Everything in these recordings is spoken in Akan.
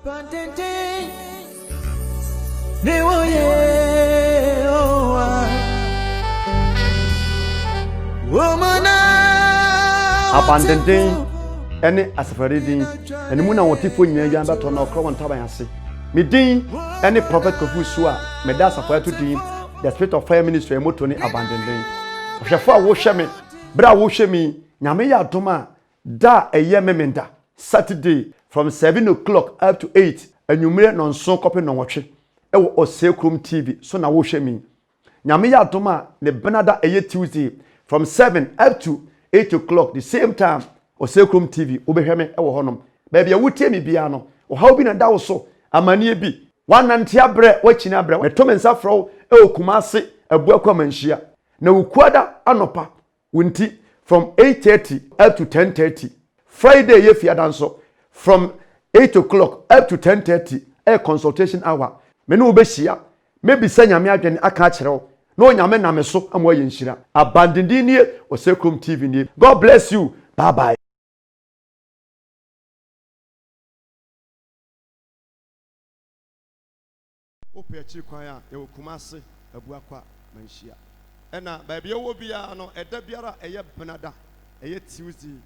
Abandoned any as a reading, and the moon and what if when you're about to know Crown Tabayasi. Me dean any prophet Kofusua, Medas of fire to dean, the spirit of fire ministry, and Motoni abandoned. Shafa worship me, Bra worship me, Namaya Toma, da a year mementa, Saturday from 7 o'clock up to 8, and you may non so copy no watch it, or Sacrum TV, so now worship me. Namaya Toma, the Benada a year Tuesday from 7 up to 8 o'clock, the same time, or Sacrum TV, Ubehame, our honum. Baby, I would tell me piano, or how been a dow so, a mania be. One antia bre, watching a bre, a Tom and Safro, Kumasi, a Bokomanshia. No quada anopa, winti, from 8:30 up to 10:30. Friday, if you dance so, from 8 o'clock up to 10:30, a consultation hour. Menu Bessia, maybe send your man a catcher. No yamen nameso amwa yenshira. Abandoned or Sacrum TV. God bless you. Bye bye. Ope achi kwaya ye Kumasi Abuakwa manhia. Ena baby wo bia no eda biara eye benada eye Tuesday.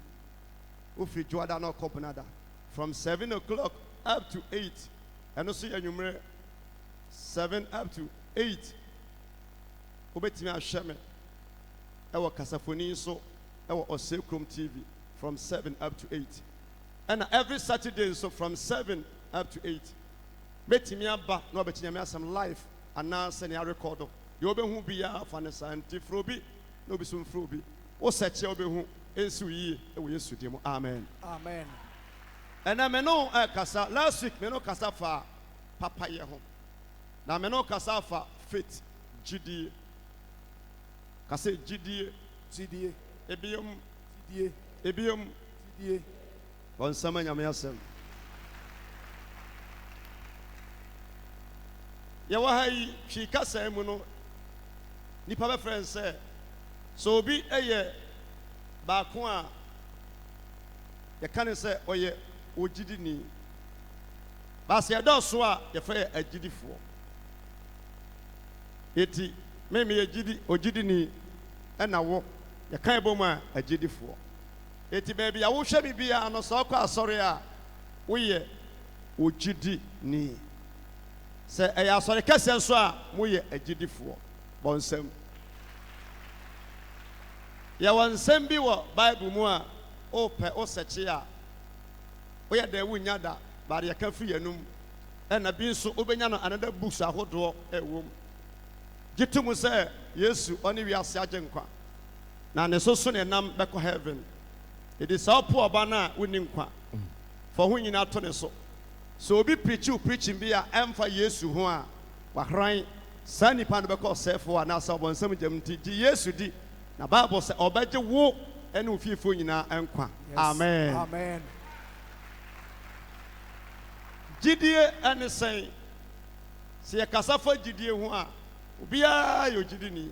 Ofi Joada no ko benada from 7 o'clock up to 8. And also your 7 up to 8. Obetimi ahweme ewo kasafoni so ewo Sacrum TV from 7 up to 8. And every Saturday so from 7 up to 8. Betimi aba no betimi asem live announce any record. You obehu bia fa ne santi frobi no bi so frobi. O seche obehu ensu yi ewo Yesu dim. Amen. Amen. And I no kasa last week me no kasa fa papa ye ho. Na me no kasa fa faith GD. Kase GD ebium on sama nyame asem ya wa hai hwi kasa mu no nipa be friend say so obi eye ba ko a ya kan say oye ogidi ni ba se do so a ya fa agidifo eti me ogidi ni ena wo ya kan bomu a agidifo eti baby ya wo hwe bibia no so kwa asori a wo ye ogidi ni se e ya asori kase nso a mo ye agidifo bonsam ya wansam bi wo bible mu a o pe o seche a wo ya da wunya da ba ya ka fi yanum ena bi nso obenya no another books ahodo e wom Gitumu say Yesu oni wi ase agenkwa na ne so ne nam beko heaven it is all poor bana woni nkwa for hu nyina to ne so obi preaching bi a emfa Yesu ho a wa hran sani pa no beko sefo na sa bonsam jamti di Yesu di na bible say obeje wo ene ofifo nyina enkwa. Amen. Amen. Gidie ene say se yakasafo gidie ho a Ubia yo jidini.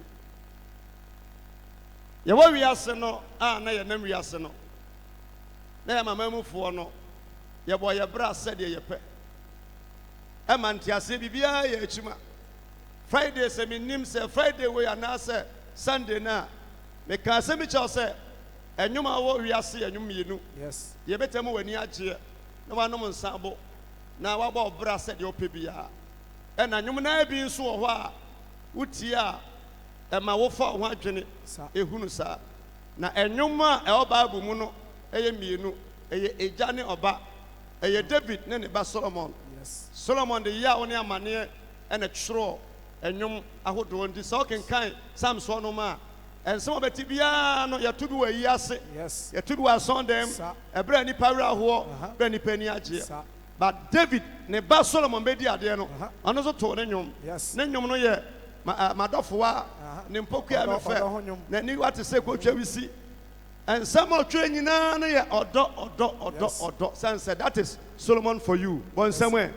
Ya wa wiase no na ya nam wiase no. Na ya mamamufo no. Ya bo ya bra sede ye pe. E man tiase bibia ya achima. Friday se minim se Friday we na se Sunday na. Me ka se mi cha se enwuma wo wiase enwum yenu. Yes. Ye betemu wani agye. Na wa nom nsabo. Na wa bo bra sede o pe bia. E na nwum na bi nso wo ho a utia ema wo fa ho adwene ehunu sa na enwuma e Bible mu no eye mienu eye eja ne oba eye David ne ba Solomon. Yes. Solomon de ya woni amane ene tworo enwum ahodo ndi so kenkan Samson no ma enso beti bia no ya tubi wa yi ase. Yes. Ya tubi wa son dem ebra ni pawra ho bra ni pani agye. But David ne ba Solomon be di ade no ano so to ne nwum. Yes. Ne nwum no ye madofwa ne mpoku ya mefe na ni wate se kwotwa wisi and some of twa nyina na ye odo sense that is Solomon for you bon somewhere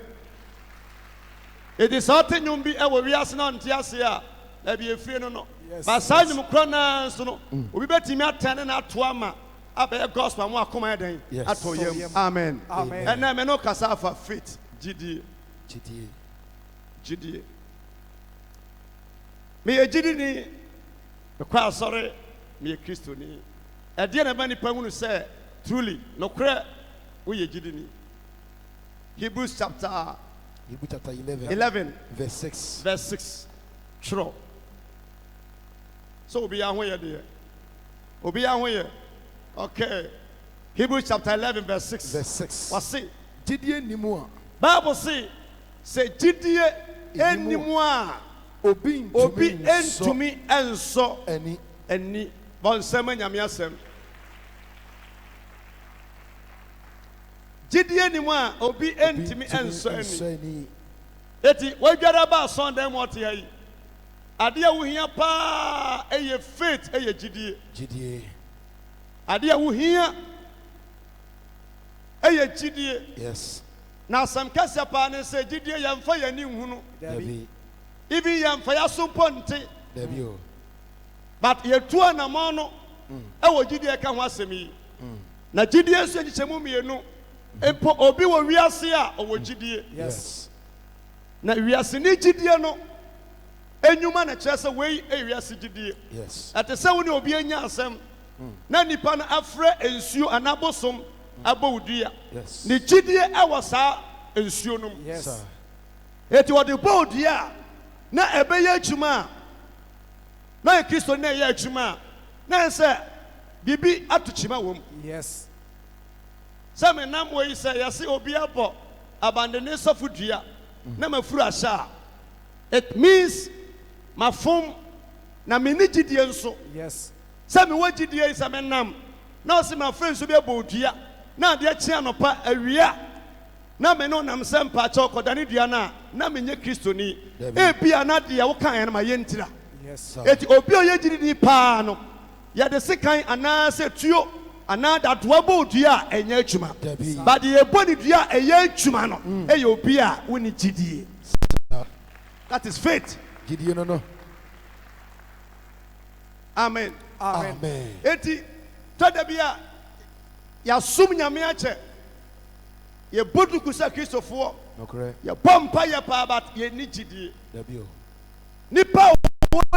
it is something you be e we wiase na ntiase a na bi efie no ba sanyum krona so no obi betimi atene na ato ama abe gospel mo akoma den ato yam. Amen. Amen. And na me no kasa for faith GDA. GDA. GDA. Me a GDA. The choir, sorry, me a Christian. At the end of any point, say, truly, no credit, we a GDA. Hebrews chapter 11, verse 6. Verse 6. True. So, be on where there. Be on where. Okay. Hebrews chapter 11, verse 6. Verse 6. What say? GDA ni moi. Bible say GDA any moi. Obi to me and so any bon semen yamiasem. GDA ni moi. Obi to me and so any. Eti we gather about Sunday what here. Adia wo hia pa eye faith eye GDA. GDA. Adia wo hia eye GDA. Yes. Now some kasa pa ne say GDA yamfa yani hunu. Dabi. Even yamfa ya somponte. Dabi o. But ye tu anamo no e wo GDA ka ho asem yi. Na GDA so nyichemu mienu. Empo obi wo wiase a o wo GDA. Yes. Na wiase ni GDA no enyuma na kyerɛ sɛ wei ewiase GDA. Yes. Ate sɛ wo ne obi anya asɛm. Na nipa no afrɛ ensuo anabosom abodua. Yes. Ni GDA ɛwɔ saa ensuo no. Yes. Eti wɔde bodua na ɛbɛyɛ adwuma. Na Kristo na ɛyɛ adwuma. Na sɛ bibi atokyima wɔ mu. Yes. Sɛ me nam wɔ yi sɛ yɛse obi abɔ abandene sɔfo dua na mafuru ahyɛ a. It means mafom na me ni GDA nso. Yes. Sɛ me wɔ GDA sɛ me nam na ɔse mafrɛ nso bi abɔ dua na adeɛ kye anɔpa awia na me no nam sɛ mpakyɛ ɔkɔdane dua no a na menye Kristoni ebia na deɛ wokaeɛ no ma yɛntira. Yes. Eti obi a ɔyɛ gyidini paa no yɛde sekan anaasɛ tuo anaa dadoa bɔ dua a ɛnyɛ adwuma but yɛbɔ ne dua a ɛyɛ adwuma no ɛyɛ obi a woni gyidie. That is faith. GDA no. Amen. Amen. Eti tɔda bi a yɛasom nyame akyɛ yɛbɔ duku sɛ Kristofoɔ No correct. yɛbɔ mpa yɛ paa but yɛnni gyidie. Dabi o. Nipa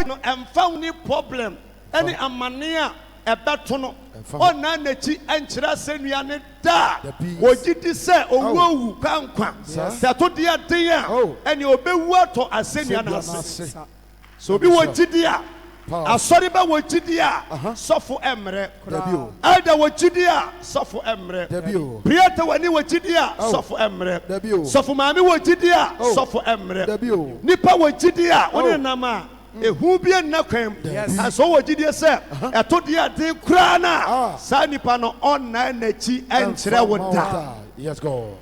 no ɛmfa wo ni problem ɛne amane a ɛbɛto no ɔna n'akyi ɛnkyerɛ sɛ nua ne da wɔgye di sɛ owuo wu kankwa sɛ to deɛ den a ɛne obɛwu atɔ asɛnnua no ase. So obi wɔ gyidi a asɔre bɛ wɔ gyidi a sɔfo ɛmmerɛ ɛda wɔ gyidi a sɔfo ɛmmerɛ prieta wani wɔ gyidi a sɔfo ɛmmerɛ sɔfo maame wɔ gyidi a sɔfo ɛmmerɛ nipa wɔ gyidi a wɔne nam a ehu bi nna kwam aso wɔ gyidi sɛ ɛto deɛ den kura na saa nipa no ɔnna n'akyi ɛnkyerɛ wo da. Yes God.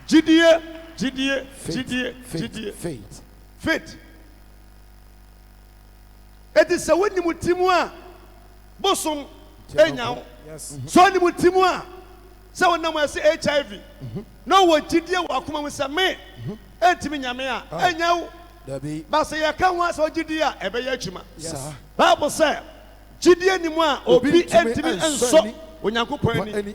Gyidie faith. Eti sɛ woni mu timu a bosom enya wo so ni mu timu a sɛ wonam ase HIV na wɔ gyidie wɔ akoma mu sɛ me entimi nyame a enya wo ba sɛ yɛka ho asɛ gyidie a ɛbɛyɛ adwuma. Bible sɛ gyidie ni mu a obi entimi nso onyankopɔn ani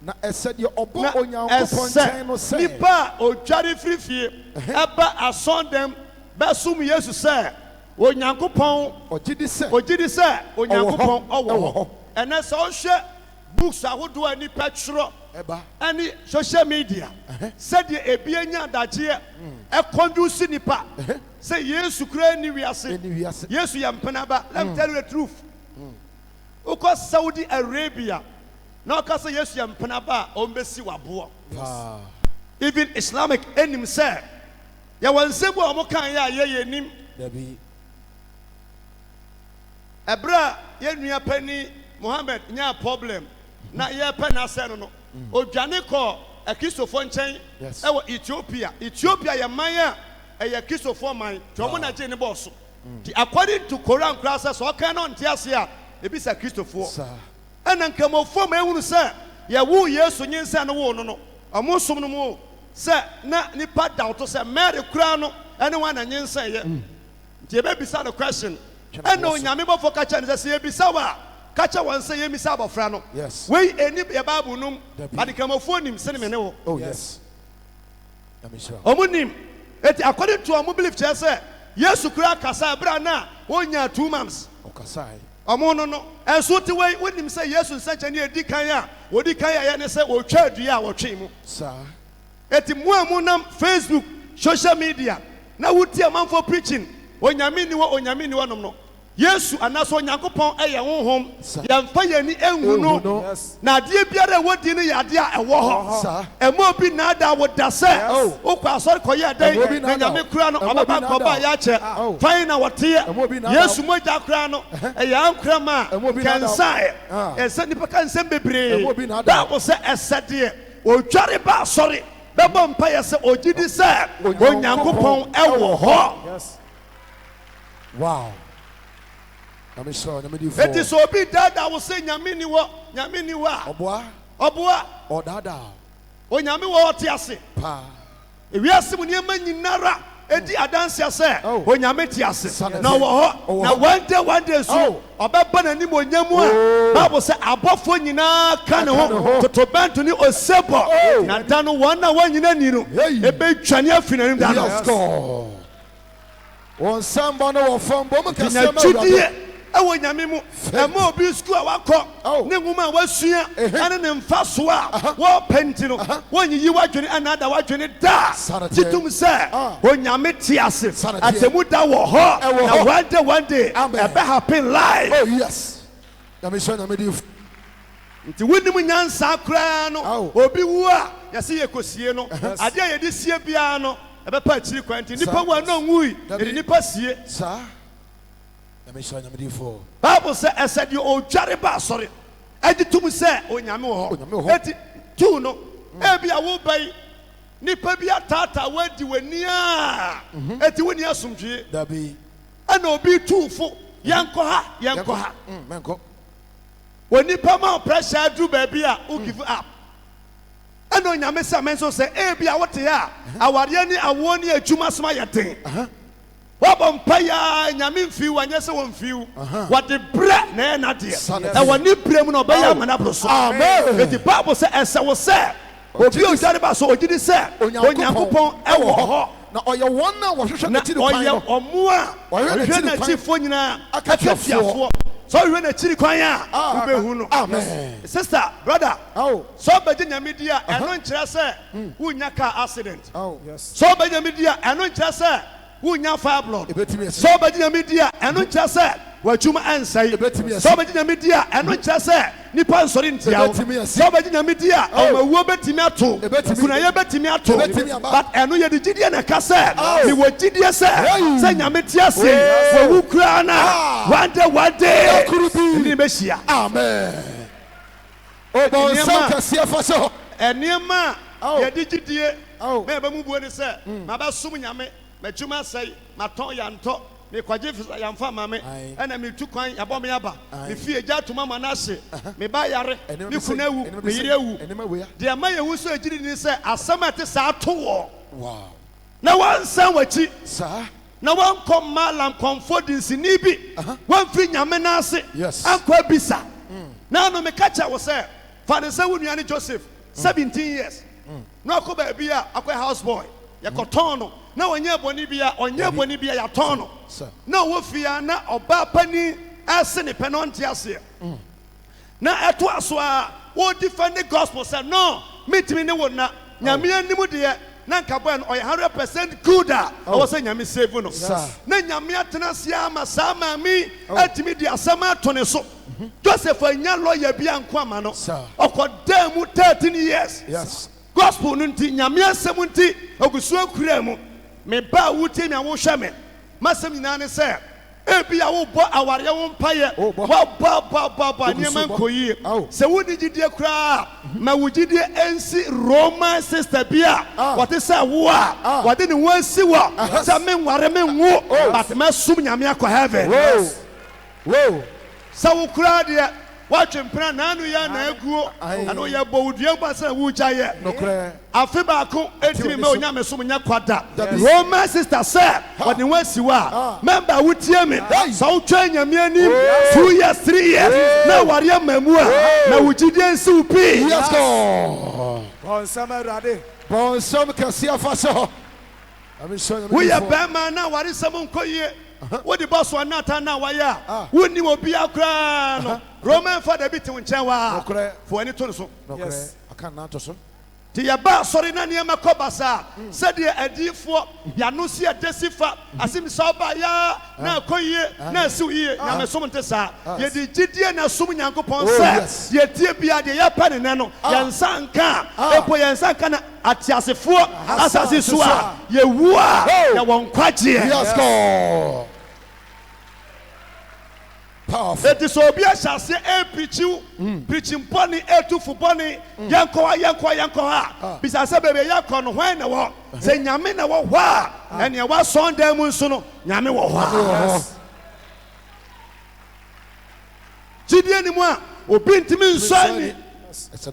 na ɛsɛ deɛ ɔbɔ onyankopɔn nkyɛn no sɛ nipa a odware firi fie ɛba asɔndɛm bɛsom Yesu sɛ onyankopɔn ogye di sɛ onyankopɔn ɔwɔ hɔ. Ɛnɛ sɛ ɔhwɛ books ahodoɔ a nipa twerɛ ɛne social media sɛdeɛ ebi anya adagyeɛ ɛkɔndu si nipa sɛ Yesu kura ni wiase Yesu yɛ mpenaba. Let me tell you the truth. Wokɔ Saudi Arabia na ɔka sɛ Yesu yɛ mpenaba a ɔmbɛsi waboɔ. Even Islamic enim sɛ yɛwɔ nsɛm a ɔmo kan yɛ a yɛyɛ nim. Ɛbrɛ a yɛnua pani Mohammed nya problem na yɛpɛ n'asɛ no odwane kɔ Kristofo nkyɛn ɛwɔ Ethiopia yɛ man a ɛyɛ Kristofo man tí ɔmo na gye ne bɔɔso. According to Koran kura sɛ sɛ ɔkan no nte ase a ebi sɛ Kristofo ɛna nkramofo ma ehunu sɛ yɛwo Yesu nyensa no wo no ɔmo som no mu sɛ na nipa dawto sɛ Mary kura no ɛne wɔn na nyensa yɛ nti ebebisa no question ɛna onyame bɔfo kakyɛ ne sɛ yɛbisa wa kakyɛ wɔn sɛ yɛmisa abɔfra no wei eni yɛ Bible nom ade nkramofo nim sɛ ne me ne wo Omunim. Eti according to our belief church say Yesu kura kasa bra na onya 2 months. Okasai. Omo no. Enso ti we wonim say Yesu nsanche ne edi kan a, odi kan ya ne say otwa adua a wotwe mu. Sir. Eti mu amunam Facebook, social media. Na wuti amanfo preaching. Onyame ni wo nom no. Yesu anaso Onyankopon eye honhom yamfa yani enhu no na de biara wodi ne yade a ewo ho emo bi na da woda se okwa asori koye den na Nyame kura no obaba koba ya che fine na wote Yesu moja kura no eye ankura ma kansae ese nipa kansem bebre da wo se esede odware ba asori bebo mpa ye se ogidi se Onyankopon ewo ho. Wow. It is so big that I will say Nyamini wa Oboa or Dada. O Nyami wa tiase. Pa. If we are someone nyinara edi adanse ase o Nyame tiase. Na wo na one day so obeba na nim onyamu a Bible say abofo nyina ka ne ho totobantu ni osebo na dano one na one nyina ni no ebe twane afina nim da no. On samba no wo fombo mo kase ma ewo Nyame mu emo obi school a wakọ ne nwuma a wasua ane ne mfa so a wo penti no wonyiyi wadwene anada wadwene da titum se o Nyame tiase atemu da wo ho na one day ebe happen live. Oh yes. Nyame so Nyame di nti wonim nyansa kra no obi wu a yase yekosie no ade a yedi sie bia no ebe pa chiri kwanti nipa wa no nwui edi nipa sie sa. Bible says, I said, you old Jariba, sorry. I did to me say, O Nyamo, eti two no, ebi a will buy Nipabia Tata, where you were near eti when you are some G. Dabi, and no be too full. Yankoha. When Nipama pressure do baby, who give up. And no Yamesa Menso say, ebi a what ya, our Yanni, I won ye, Jumasmaya thing. Wabompaya Nyame mfiu anyese wo mfiu wade bre na na de na wani bre mu no beya manabro so amen. The Bible say ese wo se obi o jare ba so ogidi se Onyankopon ewo ho na oye won na wo hwehwe na tiri kwan no omo a hwehwe na chifo nyina akafiafo so hwehwe na chiri kwan a ubehu no amen. Sister brother so be Nyame dia eno nkire se wunya car accident so be Nyame dia eno nkire se wunya fire blood so be Nyame dia eno nkire se wachuma ansai so be Nyame dia eno nkire se nipa nsori ntia so be Nyame dia omawuo betimi ato kuna ye betimi ato but eno ye di gidie na ka se ni wo gidie se Nyame tia se wo wukura na one day ni be hia amen. O bon sanka sia fa so enema ye di gidie me ba mu buo ni se ma ba sum Nyame machuma sai maton ya nto me kwaje ya mfa mame ena me tu kwan ya bom ya ba me fie gya to mama na hye me ba yare me kuna wu me yire wu de ma ye wu so agiri ni se asamate sa to wo wow na wan san wachi sa na wan kom malam confidence ni bi wan fi Nyame na ase akwa bisa na no me kacha wo se fa ne se wu nuane Joseph 17 years no ko ba bia akwa house boy ya kotono na onye boni bia ya tono na wo fia na oba pani ase ne penonti ase na eto aso a wo defend the gospel say no meet me ne wona Nyame anim de na nka boy no 100% good a wo say Nyame save no na Nyame atena sia ma sa ma mi atimi di asama to ne so Joseph anya lawyer bia nko ama no okodam 13 years gospel nunti Nyame asem nti ogusu akura mu me ba wuti na wo hwe me masem nyina ne se ebi a wo bo aware wo mpaye wo ba niam ankoyi se woni gidie kura ma wugidie ensi Roman sister bia what say wo a what ni wo si wo se me nware me nwo but ma sum Nyame akọ heaven whoa sa wo kura de watwempena na anu ya na aguo anu ya bowudua gbasa wuja ye afi ba ko etimi me Onyame so nya kwada Roman sister say what ni wasiwa member wutie me so twa Nyame ani 2 years 3 years na ware mamu a na wugidie nsi upi yes go on samarade Bon, some can see a faso. We are Bama now. What is someone call ye? What the boss one not now? Why ya? Wouldn't you be a crown? Roman for the bit in Chawa for any tonso. Yes, I can't answer some. Tiaba sorry na niema kobasa said the adifo ya no si adesifa asim soba ya na koye na siwie na mesom ntesa ye di gidie na som nyankopon se ye tie bia de ya pa ne no yansa nka epo yansa nka na atiasefo asase so a ye wu a ya won kwaje. Yes, God. Powerful. It is obia shase e preaching pony e to fu pony yanko ha bisa se bebe yakọ no hwan na wo se nyame na wo hwa ene e wa Sunday mu nso no nyame wo hwa gidie ni mu a obi ntimi nso ani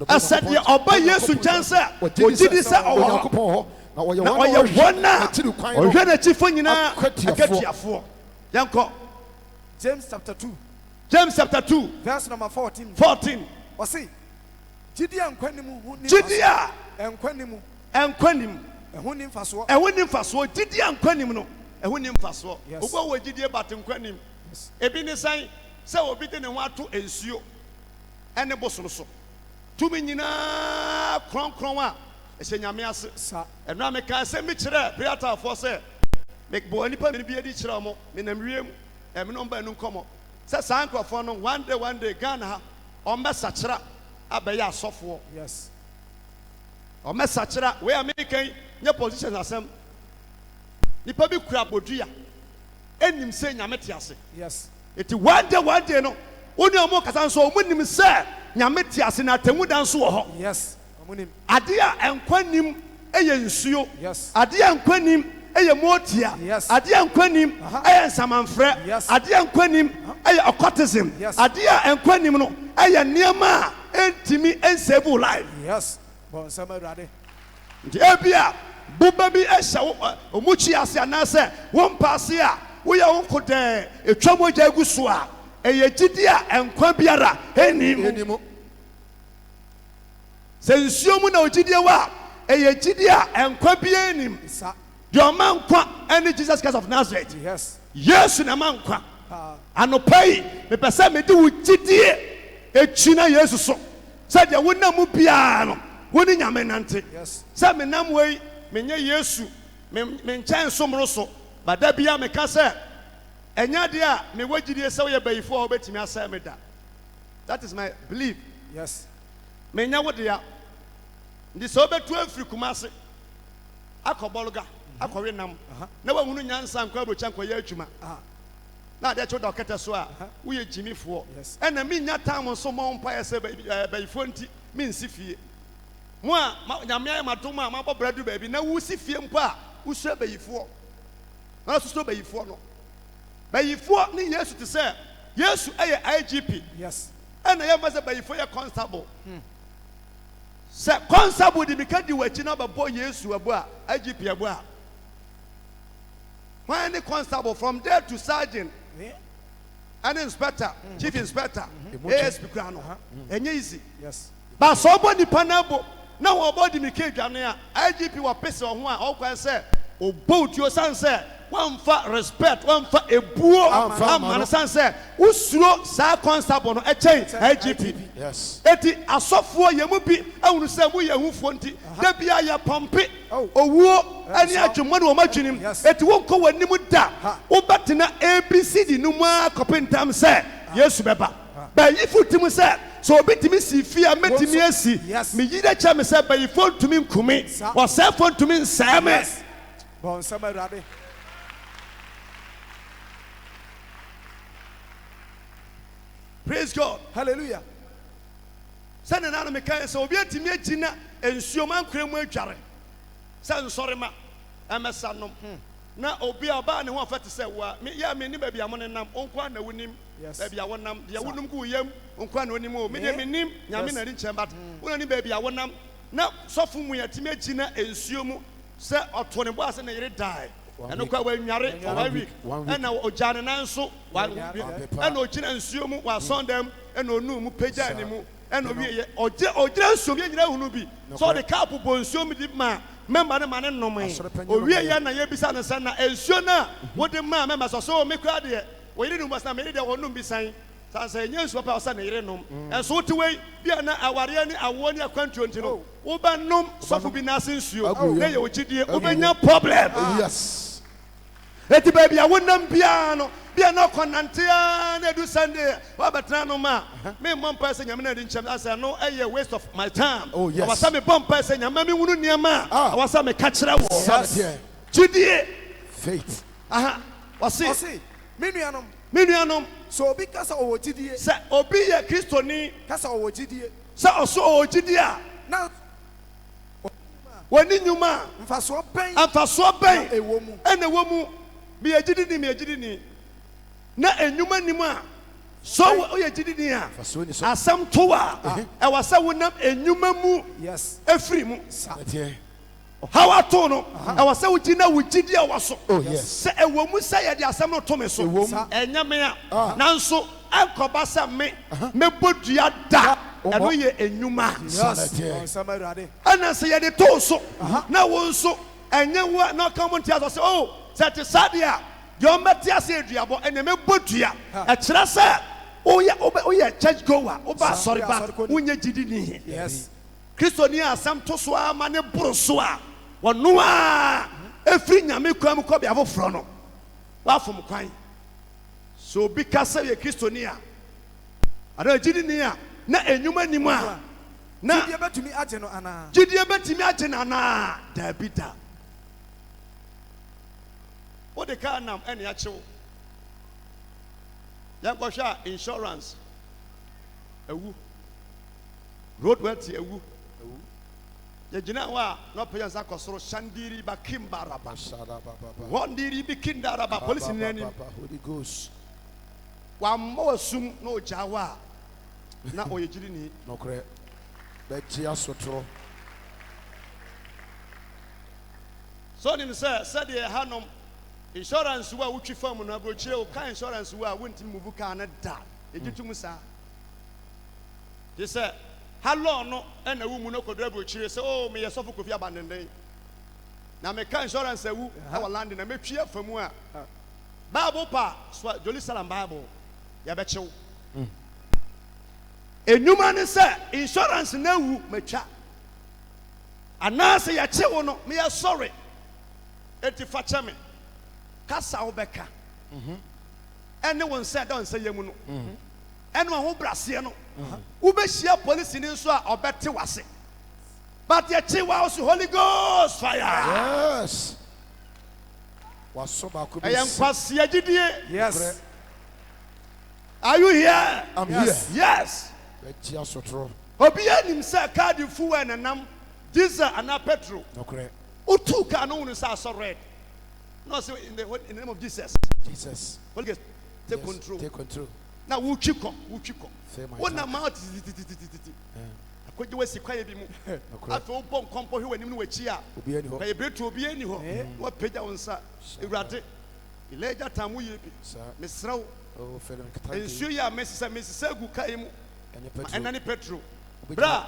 asade oba Yesu chance ogidi se owo na oye wona ohwe na chifo nyina akatiafo yanko James chapter 2. James chapter 2 verse number 14. Or see, Judea and Quenimu, Judea and Quenimu, and Quenim, and Hunim Faso, and Winning Faso, Judea and Quenim, and Winning Faso. Yes, go with Judea, but in Quenim. Ebini say, so obedient and want to ensure and the bosom so. 2 million crown, a senyamias, and Rameka send me to that, Priata for say, make Boani Pammy be a dichamo, in a room, and number no come. Says Uncle for one day Ghana or Messachra Abaya software. Yes. Or Messachra, we are making your position as some Nipabi Krabodia. And him saying Yametias. Yes. It is one day no. Only a more Kazan so when him say Yametias in a Temudan so. Yes. Adia and Quenim Ayensuo. Yes. Adia and Quenim. Eye motia. Yes. Adia nkwanim eye samanfre. Yes. Adia nkwanim eye occultism. Yes. Adia nkwanim no eye niema entimi ensave life. Yes. Bon sama rade. Nti ebia buba bi ehya omuchi ase anase won paase a wo ya won kodɛ etwamo gya guso a eye gidi a enkwa biara enimu. Sensuo mu na ogidi wa eye gidi a enkwa biara enim. Your man and Jesus Christ of Nazareth. Yes. Yes, na man kwa. Anopai me pese me di wugidie echina Jesus so. Said ya wona mu bia no. Woni nyame nante. Yes. Say me nam wei me nye Yesu. Me nkyɛn somro so. Bada bia me ka say enya de a me wagidie se ye bayifo a obetimi asɛ me da. That is my belief. Yes. Me nya wo de ya. Ndi so obetu afiri Kumase. Akɔbɔlga. Akɔwe nam na wahunu nyansa nkwa abrocha nkwa ya adwuma na ade choda okete so a wo ye jimifo ɛna mi nya time so mo mpa yɛsɛ bayifo nti mi nsi fie mo a nyame ayɛ madom a mabɔ bradu baabi na wo si fie mpa a wo sua bayifo na so bayifo no bayifo ni Yesu te sɛ Yesu ɛyɛ IGP yes ɛna yɛ mase bayifo yɛ constable sɛ constable di bika di wachi na babo Yesu abo a IGP abo a when the constable from there to sergeant and inspector chief inspector ASP krano enye easy yes ba so bo ni panabo na wo body mi ke dwane a IGP wa pese ho a o kwan se o boat yo san se wan fa respect wan fa ebuo amana san se usuro sa constable no echen IGP yes eti asofo ye mu bi awunu se mu ye hufo nti da bia ye pompe owuo ani adwuma no madwenim eti wonko wanim da wo betena ABCD no mu akopentam se Yesu beba ba yifu tim se so obetimi si fia metimi asi me yida cha me se ba yifo ntumi nkumi wo se fo ntumi nsame bon sama rade. Praise God. Hallelujah. Send an enemy can say, Obi atimi agina ensuo man kremu adware. Send sorry ma. Emesanom. Na obi aba ne ho afete say wa me ya me ni ba bia mo nenam onkwa na wonim. Ba bia wonam dia wonum ku yam onkwa na onim o me de me nim nyame na ri nchemba. Wona ni ba bia wonam na sofu mu yatimi agina ensuo mu say oto ne bo ase na yere die. Eno kwa wanware for 1 week. Ena ojane nanso wa ena ogina nsuo mu wa sondem ena onu mu pagya ne mu ɛna owie ɔgyina nsuo yɛ nyina hunu bi so ɔde kaapo bɔ nsuo mi di ma mɛmba ne ma ne nnome owie yɛ na yɛbisa ne sɛ na nsuo no a wode ma mɛmba sɛ so me kora deɛ wɔyere nom basa meyere deɛ wɔnom bi san sɛ ɛnyɛ nsuo pa ɔsɛ ne yere nom ɛnso wote wei bia na awareɛ ne awoɔ ne akwantuo nti no wobɛnom sɔfo bi n'ase nsuo na yɛ ogyidie wobɛnya problem Yes. eti baabi a wonam biara no bia na ɔkɔnantea na edu Sunday wabɛtena no ma me mmɔ mpa sɛ nyame na adi nkyɛm asɛ no ɛyɛ waste of my time Oh, yes. awasa me bɔ mpa sɛ nyame me wunu nneɛma a awasa me ka kyerɛ wɔ Yes. gyidie Faith. aha wɔse Ɔse, me nuanom, me nuanom sɛ obi kasa ɔwɔ gyidie, sɛ obi yɛ kristoni kasa ɔwɔ gyidie, sɛ ɔso ɔwɔ gyidie a na wɔne nnwuma mfasoɔ bɛn a amfasoɔ bɛn ɛwɔ mu. ɛna ɛwɔ mu meyɛ gyidini na enwuma nim a so woyɛ gyidini a Fasoɔ ni so. asɛm to a ɛwɔ sɛ wonam enwuma mu Yes. efiri mu Satie. how ato no ɛwɔ sɛ wogyina wo gyidi a wɔ so Oh, yes. sɛ ɛwɔ mu sɛ yɛde asɛm no to me so Ɛwɔ mu. ɛnyɛ me a nanso ɛnkɔba sɛ me mɛbɔ dua da ɛno yɛ enwuma Yes. Satie. Ɔnsɛm Awurade. ɛna sɛ yɛde to so na wo nso ɛnyɛ wo a na ɔka mo ntia sɛ o sɛ te saa deɛ a deɛ ɔmbɛte ase aduabɔ ɛnɛ mɛbɔ dua ɛkyerɛ sɛ woyɛ church goer woba asɔre ba wonyɛ gyidini Yes. kristoni a asɛm to so a ma ne boro so a wɔno a ɛfiri nyame kwan mu kɔ bea foforɔ no woafom kwan sɛ obi ka sɛ yɛ kristoni a anaa gyidini a na enwuma nim a na Gyidie bɛtumi agye no anaa? gyidie bɛtumi agye no anaa daabi da wode kaa nam ɛne akyew yɛnkɔhwɛ a insurance awu road wɛte awu yɛgyina hɔ a na ɔpɛyɛ nsa kɔ soro shandiri ba kimbaraba wɔndiri bi kindaraba polisi ne anim Holy Ghost. wammɔ wasum na ɔgyaa hɔ a na ɔyɛ gyidini Nokre. Bɛgye asotoro. so nim sɛ sɛdeɛ hanom insurance wo a wotwi fam no aburokyire wo ka insurance wo a wontimi muvu kaa no da ɛgye to mu saa gye sɛ halɔ no ɛna wo mu no kɔdura aburokyire sɛ o meyɛ sɔfo kofi abandenden na meka insurance awu ɛwɔ lande na mɛtwi afa mu a bible pa so jerusalem bible yɛbɛkyew enwuma ne sɛ insurance na awu matwa anaasɛ yɛkyewo no meyɛ sɔre eti fa kyɛ me kasa wobɛka ɛne wo nsɛ da wo nsɛ yɛ mu no ɛne wo ho braseɛ no wobɛhyia polisi ni nso a ɔbɛte wase but yɛkye wa wo so Holy Ghost fire Yes. Waso baako bi. ɛyɛ nkwaseɛ gyidie Yes. are you here I'm Yes. here. yes Bɛgye asotoro. obiara nim sɛ kaadi fu wɔ nenam diesel anaa petrol Nokre. wotu kaa no wo no sɛ asɔ red na ɔsɛ in the name of Jesus Jesus. Holy Ghost take Yes. control Take control. na wotwi kɔ Say my wona time. ma tititititi akɔgye wasi kwaeɛ bi mu Nokre. afei wobɔ nkɔmpɔ hwɛ w'anim no w'akyi a Obi ani hɔ. kayɛ beretu obi ani hɔ na wapagya wo nsa awurade elagya tam wo yie bi Sir. mesrɛ wo Oh, Philip Kataki. nsuo yi a mesesa agu kae mu Ɛnyɛ ma petrol. ɛna ne petro Obi berɛ a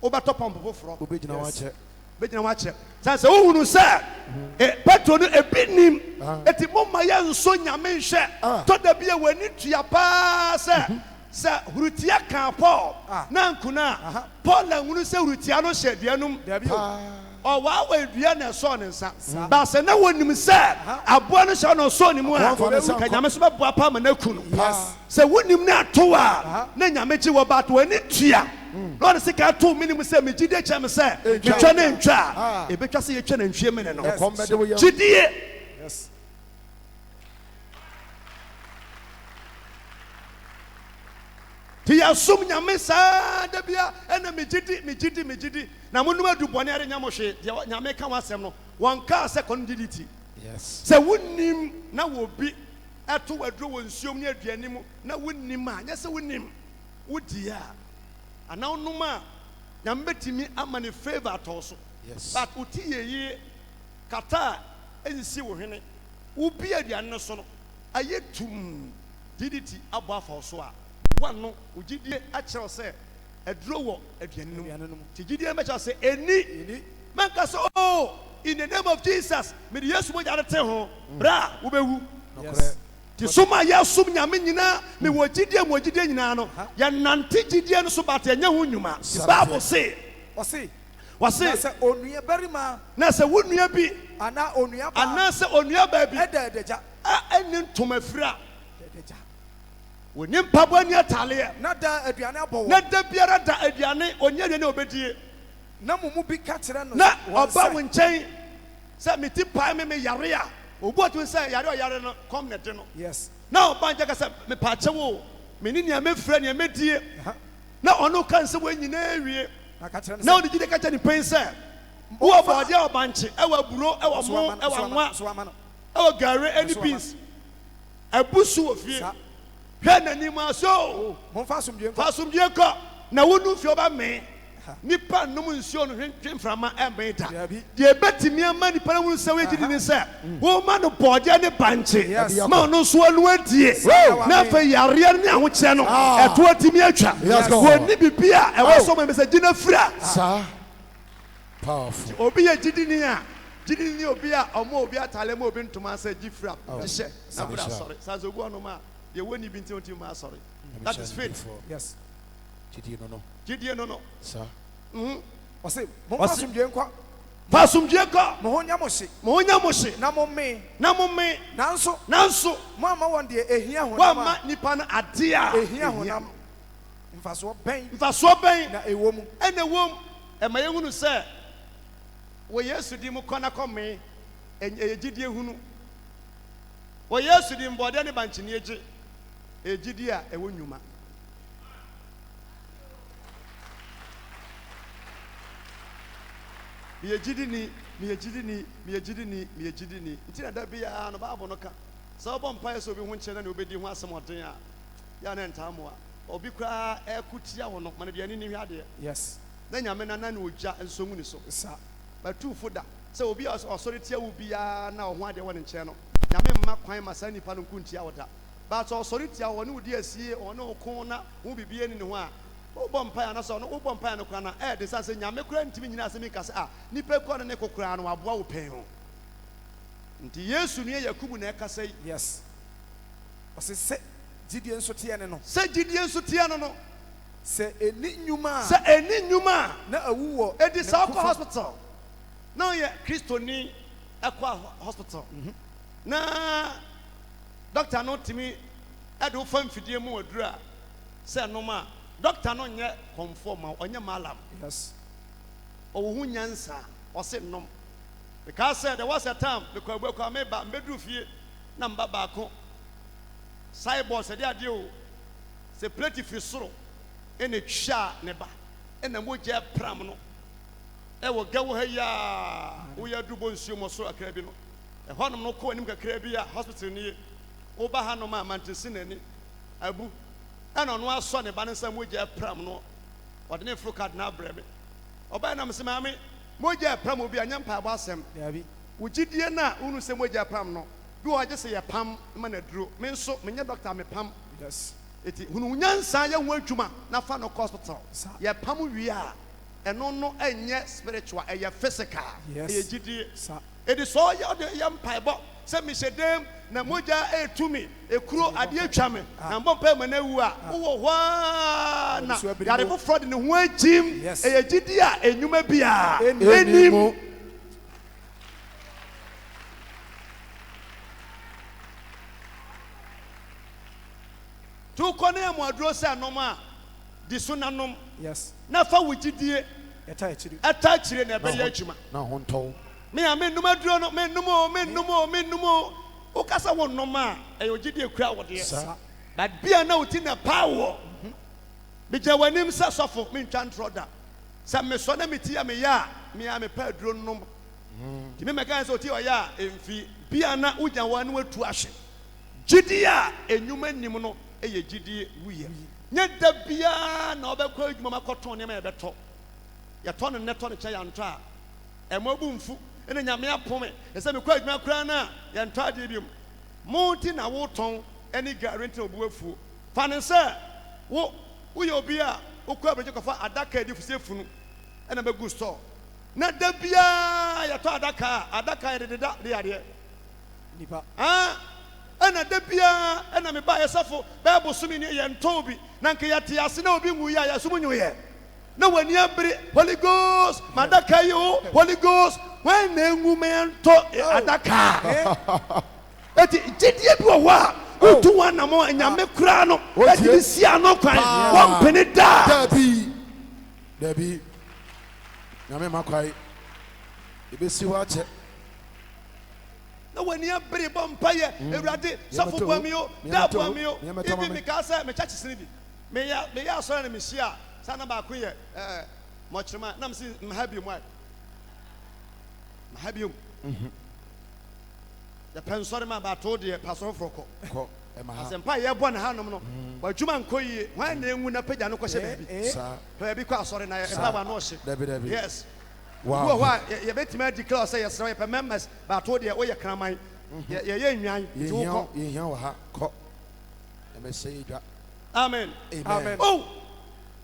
wobɛtɔ pɔmpo foforɔ Obi gyina hɔ akyɛ. bɛgyina wakyɛ sane sɛ wohunu sɛ petro no ebi nim eti momma yɛ nso nyame nhwɛ tɔ da bi a w'ani tua paa sɛ hurutia kaa paul na nkuna a paul ahunu sɛ hurutia no hyɛ aduanom Dabi o. ɔwaawa adua na ɛsɔɔ ne nsa baasɛ na wɔnim sɛ aboa no hyɛ no ɔsɔɔ ne mu a Aboa no nsa ka nkɔ. nyame so bɛboa pa ama no aku no Yes. sɛ wonim no ato a na nyame gye wɔ bato w'ani tua na ɔde sika to me nim sɛ megyide kyɛ me sɛ metwa ne ntwa a ɛbɛtwa sɛ yɛtwa no ntwie mene no Kɔm bɛde wo yam. gyidie Yes. nti yɛsom nyame saa da bia ɛna megyidi na monom adu bɔne ade nya mo hwee deɛ nyame ka w'asɛm no wɔnkaa sɛ kɔngyiditi Yes. sɛ wonim na wɔbi ɛto waduro wɔ nsuom ne aduane mu na wonim a nyɛ sɛ wonim wodi a anaa wonom a nyame bɛtumi ama ne favor atɔ so Yes. but woti yɛyie kata a ɛsisi wo hwene wobi aduane no so no ayɛ tum diditi abɔ afa wo so a one no ugidie akyerɛ sɛ aduro wɔ aduane no mu ti gidie mɛkyerɛ sɛ eni manka so oh in the name of Jesus me the yesu mo jare te ho bra wo bewu ti soma ya sum nyame nyina me wo gidie nyina no ya nante gidie no so ba te nya ho nwuma bible say wase sɛ onua barima na sɛ wonua bi ana onua ba ana sɛ onua ba bi ɛdɛdɛgya ɛni ntoma fira ɛdɛdɛgya woni mpabo ani atale na da aduane abɔ na da biara da aduane onya aduane obedie na mumu bi ka kyerɛ no na ɔba wo nkyɛn sɛ meti pae me yare a obu atu sɛ yare no kɔm ne de no yes na ɔba nkyɛ ka sɛ mepaakyɛ wo meni nea mefrɛ nea medie na ɔno ka nsɛ wɔ nyinaa wie na ɔde gyide ka kyɛ ne pɛn sɛ wowɔ bɔɔdeɛ ɔbankye ɛwɔ aburo ɛwɔ mo ɛwɔ nwa ɛwɔ gare any beans abusu wɔ fie hwɛ n'anim aso fa asomdwie kɔ na wonu fie ɔba mee nipa nom nsuo no hwe mframa ɛmɛn da deɛ ɛbɛtumi ama nipa no sɛ wɔgyidi ne sɛ wɔma no bɔɔdeɛ ne bankye ma ɔno nso anu adie na afei yareɛ ne ahokyerɛ no ɛto atumi atwa wɔni bibi a ɛwɔ sɛ ɔma sɛ gyina fira Powerful. obi yɛ gyidini a gyidini ne obi a ɔmo obi atale ma obi ntoma sɛ gyi fira gyehyɛ na bra asɔre sanso ogu ɔnom a deɛ wɔni bi nti ɔntumi ma asɔre that is faith yes gyidie no Sir. ɔse momfa asomdwie nkɔ fa asomdwie kɔ mo ho nya mo hye ma wonya mo hye na mo mee nanso mo ama wɔn deɛ ehia honam wɔama nipa no ade a ehia honam mfasoɔ bɛn na ɛwɔ mu ɛna ɛwɔ mu ɛma yɛhunu sɛ wɔ yesu di mu kɔ na kɔmee ɛyɛ gyidie hunu wɔ yesu di mbɔdeɛ ne bankyene agye ɛyɛ gyidie a ɛwɔ nnwuma meyɛ gyidini nti na da biara no baabɔ no ka sɛ wobɔ mpaeɛ sɛ obi ho nkyerɛ na ne wobɛdi ho asɛm ɔden a yɛ ne ntaa mmoa obi koraa ɛko tia wɔ no ma no duane ni hwɛ adeɛ yes na nyame na ne ogya nso mu ne so batuufo da sɛ obi a ɔsɔre tia wo biara na ɔho adeɛ wɔ ne nkyɛn no nyame mma kwan ma saa nnipa no nko ntia wo da but ɔsɔre tia wɔ ne wodi asie ɔne wo ko na wo bibia ni ne ho a wobɔ mpaeɛ no sɛ ɔno wobɔ mpaeɛ no koraa na ɛyɛde sa sɛ nyame koraa ntimi nyina asɛm nka sɛ nnipa kɔ no ne kokoraa no waboa wo pɛn ho nti yesu nua yakubu na ɛkasa yi yes ɔse sɛ gyidie nso teɛ ne no sɛ gyidie nso teɛ no no sɛ ɛni nnwuma a na awu wɔ ɛdi saa kɔ hospital na ɔyɛ kristoni ɛkɔ hospital na doctor no timi ɛde wo fa mfidie mu waduru a sɛ nom a doctor no nyɛ conform a ɔnyɛ malam yes ɔwɔ ho nyansa ɔse nom because said there was a time because we come back mbedru fie na mba baako cyborg said dia o se plate fi soro ene twa ne ba ena mogya pram no e wo gawo ha ya wo ya dubo nsuo mo so akra bi no e honom no ko anim kakra bi a hospital ni wo ba ha no ma mantesi nani abu ena no aso ne ba ne sa mogya pram no ɔde ne fru card na brɛ me ɔba na mse maame mogya pram obi anya mpa ba asɛm yabi wogidie na unu sɛ mogya pram no bi wo agye sɛ yɛ pam ma na duro me nso menye doctor me pam yes eti hunu nyansa yɛ ho adwuma na fa no hospital yɛ pam wie a ɛno no ɛnyɛ spiritual ɛyɛ physical ɛyɛ gidie edi so yɛ mpaebɔ sɛ me hyɛdem na mogya etumi ekuro adeɛ atwa me na mbɔ mpa ma na wu a wo hɔ na yare foforɔ de ne ho agyim ɛyɛ gidie a enyuma bia enim tu kɔne amuaduro sɛ nom a di so nanom yes na fa wo gidie ɛta akyiri na ɛbɛyɛ adwuma na ho ntɔw me a me num aduro no me num o kasa wo nom a ɛyɛ gidie kura wo de but bia na uti na power bi gya wanim sɛ sɔfo me ntwa ntroda sɛ me so na me tia me ya me a me pa aduro nom ti me meka sɛ oti o ya emfi bia na ugya wa no atu ahye gidie a enyuma nim no ɛyɛ gidie wuye nye da bia na ɔbɛkɔ adwuma makɔtɔn ne ma yɛbɛtɔ yɛtɔ no netɔ no kyɛ yɛntɔ a ɛmo bu mfu ɛna nyame apome ɛsɛ mekɔ adwuma koraa no a yɛntɔ adeɛ biom mo nti na wotɔn ɛne guarantee obu afuo fa ne sɛ wo woyɛ obi a wokɔ abɛgye kɔfa adaka adi fusie funu ɛna bɛgu store na da biara yɛtɔ adaka yɛde deda de adeɛ nipa ɛna da biara ɛna meba yɛsɛfo bɛɛ bosomi ne yɛntɔ bi na nka yɛte ase na obi nwu yi a yɛsom nwoyɛ na w'ani abere Holy Ghost madaka yi o Holy Ghost wɔn na enwu mɛntɔ adaka eti gyidie bi wɔ hɔ a wotu wɔn anamɔ nyame kura no ɛdi si ano kwan wɔn mpene daa. Dabi nyame makwai ebesi hɔ akyɛ na w'ani abere bɔ mpa yɛ ewurade sɔfo bɔ mi o da bɔ mi o ibi mi ka sɛ mi kyakye sini bi mi yɛ asɔre na mi hyia sanni baako yɛ mɔkyerɛma na mi si mha bi mu mha bi mu yɛpɛ nsɔre ma baato deɛ pasɔrɔ foro kɔ asɛmpa yɛ bɔ ne ha nom no wadwuma nkɔ yie wɔn na engu na pagya no kɔhyɛ baabi baabi kɔ asɔre na yɛpɛ wa n'ɔhyɛ yes wow wa yɛbɛtumi adi kila ɔsɛ yɛsrɛ yɛpɛ members baato deɛ wɔyɛ kraman yɛyɛ nwan nti wokɔ yɛhia wɔ ha kɔ ɛmɛhyɛ yi dwa amen amen oh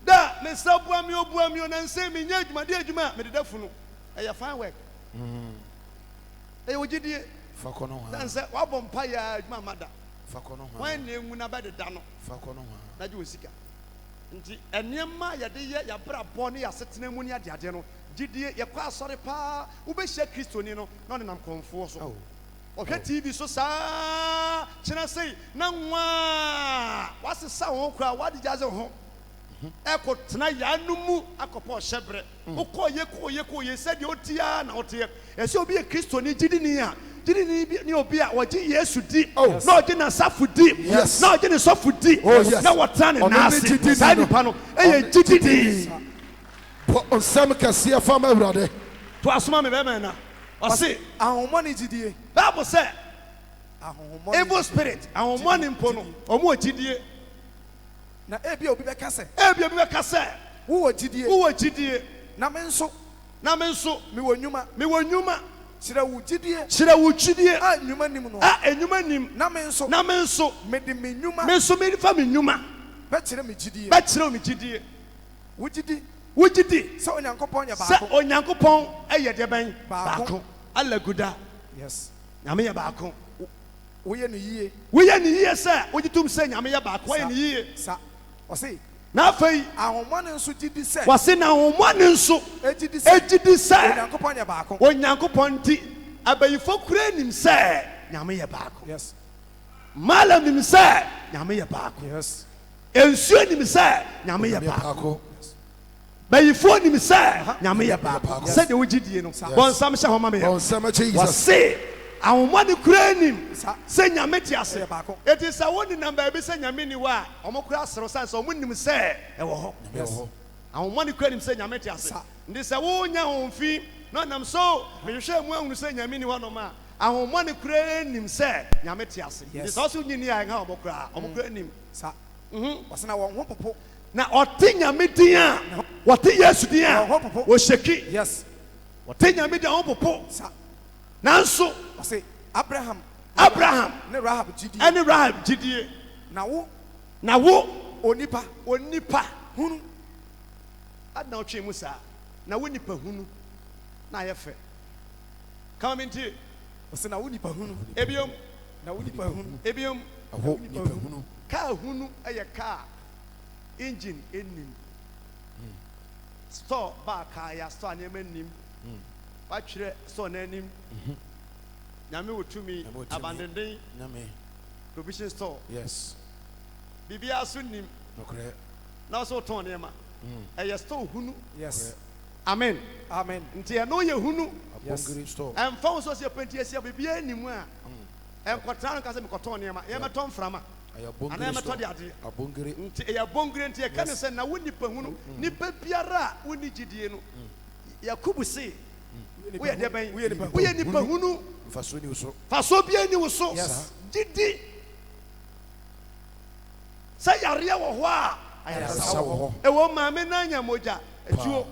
da mesra bua mi o na nsɛ mi nyɛ adwuma mede da funu ɛyɛ fine work ɛyɛ ogyidie fakɔ no dan sɛ wabɔ mpa yɛ adwuma mada fakɔ no wɔn na engu na bɛdeda no fakɔ no na gye wɔ sika nti nneɛma yɛde yɛ yɛabrabɔ ne yɛasetena mu ne adeadeɛ no gyidie yɛkɔ asɔre paa wobɛhyia kristoni no na ɔne nam kɔnfoɔ so ɔhwɛ tv so saa kyerɛ sei na nwaa wasesa ho koraa wade gyaze ho ɛkɔ tena yɛano mu akɔpɔ ɔhyɛ berɛ wokɔɔye sɛdeɛ wotia na woteɛ ɛsɛ obi yɛ kristoni gyidini a gyidini ne obi a wɔgye yesu di na ɔgye n'asafo di na ɔgye ne sɔfo di na wɔtena ne naase saa nipa no ɛyɛ gyidini nsɛm kɛseɛ fam awurade to asoma me bɛma na ɔse ahomɔne gyidie bible sɛ evil spirit ahomɔne mpo no ɔmo wɔ gyidie na ebi obi bɛka sɛ wowɔ gyidie na me nso mewɔ nnwuma kyerɛ wo gyidie a nnwuma nim no nnwuma nim na me nso mede me nnwuma mefa me nnwuma bɛkyerɛ me gyidie wogyidi sɛ onyankopɔn yɛ baako sɛ onyankopɔn ɛyɛ deɛ bɛn baako alaguda yes nyame yɛ baako woyɛ ne yie sɛ wogye tom sɛ nyame yɛ baako wɔyɛ ne yie sa ɔse na afei ahomɔne nso gyidi sɛ wɔse na ahomɔne nso ɛgyidi sɛ onyankopɔn yɛ baako onyankopɔn nti abayifo kura nim sɛ nyame yɛ baako yes malam nim sɛ nyame yɛ baako yes nsuo nim sɛ nyame yɛ baako bayifoɔ nim sɛ nyame yɛ baako sɛdeɛ wogyidie no bɔnsam hyɛ hɔ ma meyɛ wɔse ahomɔne kura nim sɛ nyame te ase ɛti sɛ wonenam baabi sɛ nyame ni hɔ a ɔmo kora aserew sane sɛ ɔmo nim sɛ ɛwɔ hɔ ahomɔne kura nim sɛ nyame te ase nti sɛ wonya homfi na ɔnam so mehwehwɛ mu ahunu sɛ nyame ni hɔ nom a ahomɔne kura nim sɛ nyame te ase nti sɛ ɔso nyini a ɛnha ɔmo kura nim wɔsena wɔn ho popo na ɔte nyame din a wɔte yesu din a wɔhyɛki yes wɔte nyame din a wɔpopo nanso ɔse abraham ne rahab gyidie na wo onipa hunu adna ɔtwe mu saa na wo nipa hunu na ayɛ fɛ kama me ntie ɔse na wo nipa hunu ebiom nipa hunu kaa hunu ɛyɛ kaa engine enim store bar kaa ya store nneɛma nim watwerɛ store n'anim nyame wotumi abandenden provision store yes bibia so nim na so tɔn nneɛma ɛyɛ store hunu yes amen nti ɛno yɛ hunu ɛmfa wo so sɛ pɛnti asia bibia nim a ɛnkɔtena no ka sɛ mekɔtɔn nneɛma yɛmɛtɔ mframa ana yɛmɛtɔ de adeɛ nti ɛyɛ bongire nti yɛka ne sɛ na wo nipa hunu nipa biara a wonni gyidie no yakubu se woyɛ deɛ bɛn woyɛ nipa hunu faso bia ni wo so gyidi sɛ yareɛ wɔ hɔ a ayaresa wɔ hɔ ɛwɔ maame na anya mogya atuo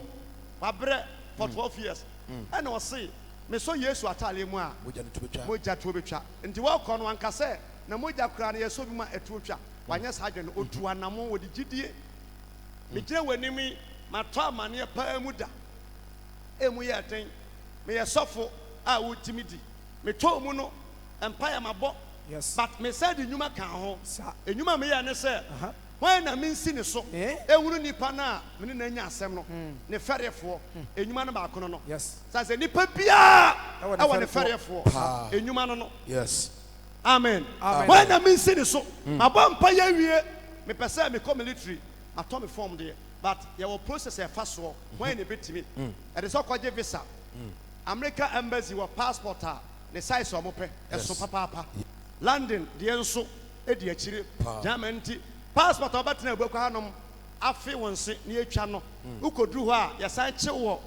wabrɛ for 12 years ɛna ɔse mesɔ yesu atale mu a mogya tuo bɛtwa nti wɔkɔ no anka sɛ na mogya koraa no yɛsɔ bi ma atuo twa wanya saa adwene otu anamo wo de gidie me gire wanimi mato amane pa mu da emu ye den me ye sofo a wotimi di me to mu no empire mabɔ but me said nnwuma kan ho nnwuma me ye ne se why na me nsi ne so ehunu nipa na me na nya asɛm no ne fɛrefo nnwuma no ba kono no sa se nipa bia ɛwɔ ne fɛrefo nnwuma no amen why na me nsi ne so mabɔ mpa ye wie me pese me come military atɔ me form there but there will process a fast so when e betimi e dey so kwaje visa America embassy wa passport a ne size o mo pɛ eso papa London de enso e de akire Germany passport obetena ebuakwa hanom afi wonse ne atwa no ukoduru ho a ya san che wo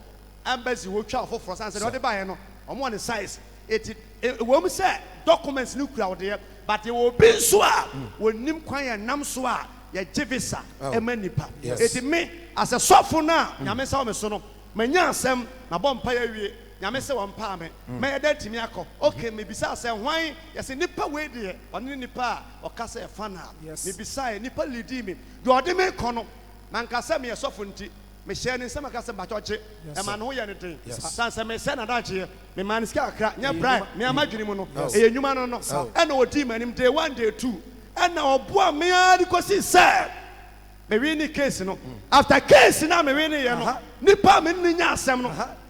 embassy wo twa ofoforo san se de bae no omo ne size eti wo mu se documents ni kura wo de but e wo bi so a wonim kwan ya nam so a ya jevisa emanipa eti me as a sofo na nyame sa wo me so no manya asem na bompa ya wie nyame se wo mpa me me da timi akọ okay me bisa asem hwan ya se nipa we de oni nipa o ka se fa na me bisa e nipa lidi me de ode me kọ no man ka se me ye sofo nti me hye ne nsem ka se ba choche e ma no wo ye ne den san se me se na da che me man ska akra nya bribe me amadwini mu no e ye nwuma no no e na odi manim day 1 day 2 and now boy me because he said me win case no after case na me win ye no nipa me nya asem no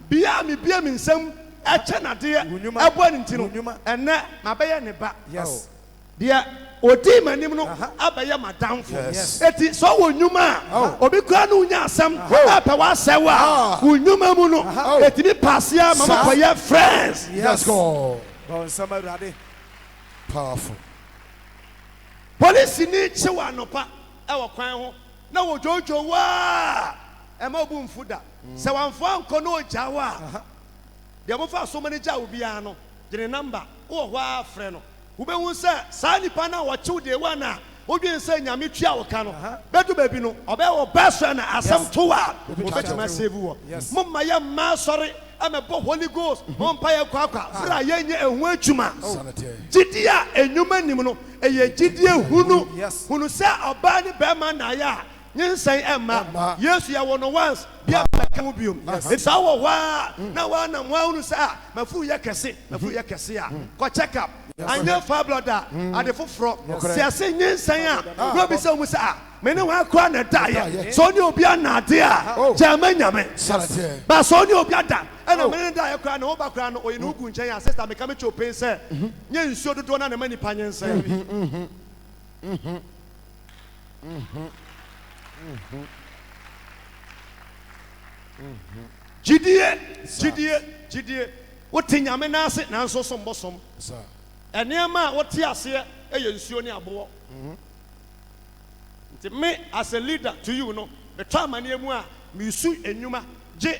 bia me nsem e che na de e boa nti no enne ma be ye ne ba dia odi manim no abaye madamfo eti so wo nwuma obi kura no nya asem apa wa sewa wo nwuma mu no eti bi pasia mama ko ye friends yes go somebody ready powerful police ni chewa nopa e wo kwan ho na wo jojo wa e ma bu mfuda se wanfo anko no oja wa de mo fa so mani ja obi a no gene number wo ho afre no wo be hu se sa nipa na wo chew de wa na odwen se nyame twa wo ka no bedu baby no obe wo best na asem to wa wo betima save wo mumma ya ma sorry ama bo Holy Ghost mompa ya kwa fra yenye ehu adwuma gidia enwuma nim no eye gidie hunu se oba ni be ma na ya nyensan emma Yesu ya wono once bia ka mu biom esa wo wa na wa na mo hunu sa mafu ya kese a ko check up anya fa bloda ade foforo se ase nyensan a no bi se mu sa me ne wa kwa na da ya so ni obi anade a jama nyame ba so ni obi ada ana me ne da ya kwa na wo ba kwa no oyi no gu nchen ya sister me ka me chopen se nye nsuo dodo na me nipa nyensan Jidie wote nyame na ase na nso so mbosom enema wote ase eye nsuo ni abo nti me as a leader to you no me twa mane mu a me su enwuma je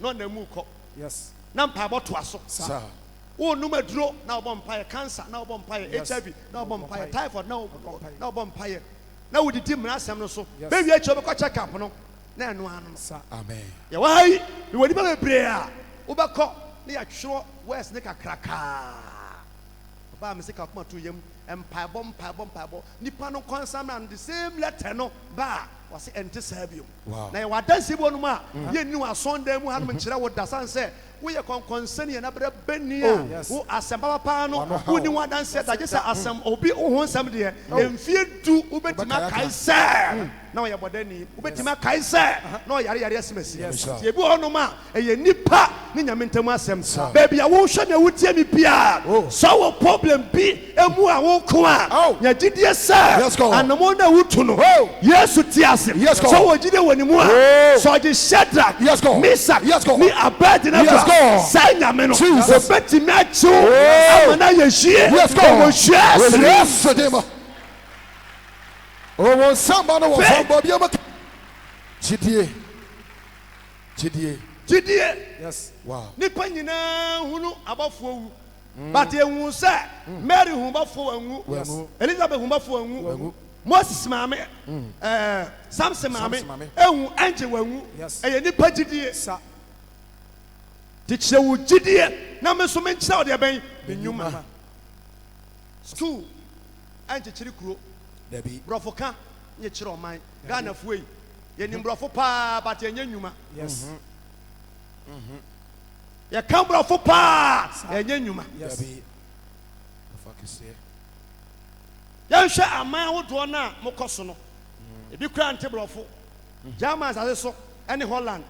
no na mu ko na mpa boto aso wo numa duro na obompa cancer na obompa HIV na obompa typhoid na obompa na wo didi mra asem no so be wi acho be ko check up no na enu anu amen ya wai we wodi ba bebre a wo be ko na ya tworo west ne kakraka ba me se ka kuma to yam empire bomb nipa no konsam na the same letter no ba was antisabium na ya wadansi bo no ma ye ni wa Sunday mu hanum nkire wo dasan se wo ye konkonsani na bra bani a wo asem papa no wo ni wadansi da je se asem obi wo nsam de emfie du wo betima kai se na wo ye bodani wo betima kai se na wo yare asemasi ye bi ho no ma ye nipa ni nyame ntam asem baby a wo hwe na wo tie mi bia so wo problem bi emu a wo ko a nya gidie se anamo na wo tu no Yesu ti asem so wo gidie woni mu a so je Shadrach Meshach ni Abednego say nyame no so betimi achu amana ye hie wo hie demo o won samba no wo fo bobia ma gidie yes wow nipa nyina hunu abafo wu but ehun se Mary hu bafo anwu Elizabeth hu bafo anwu Moses mame Samson mame ehun angel wanwu eye nipa gidie Teacher wu gidie na me so me nkyira o de ben enwuma school ɛnkyekyeре kuro Debbie. borɔfo ka nyekyerɛ ɔman Ghana fo yi yɛnim borɔfo paa but yɛnyɛ nnwuma Yes. yɛka borɔfo paa yɛnyɛ nnwuma Yes. Debbie. Fuck is here. yɛnhwɛ aman ahodoɔ no a mokɔ so no ebi kura nte borɔfo Germans ase so ɛne Holland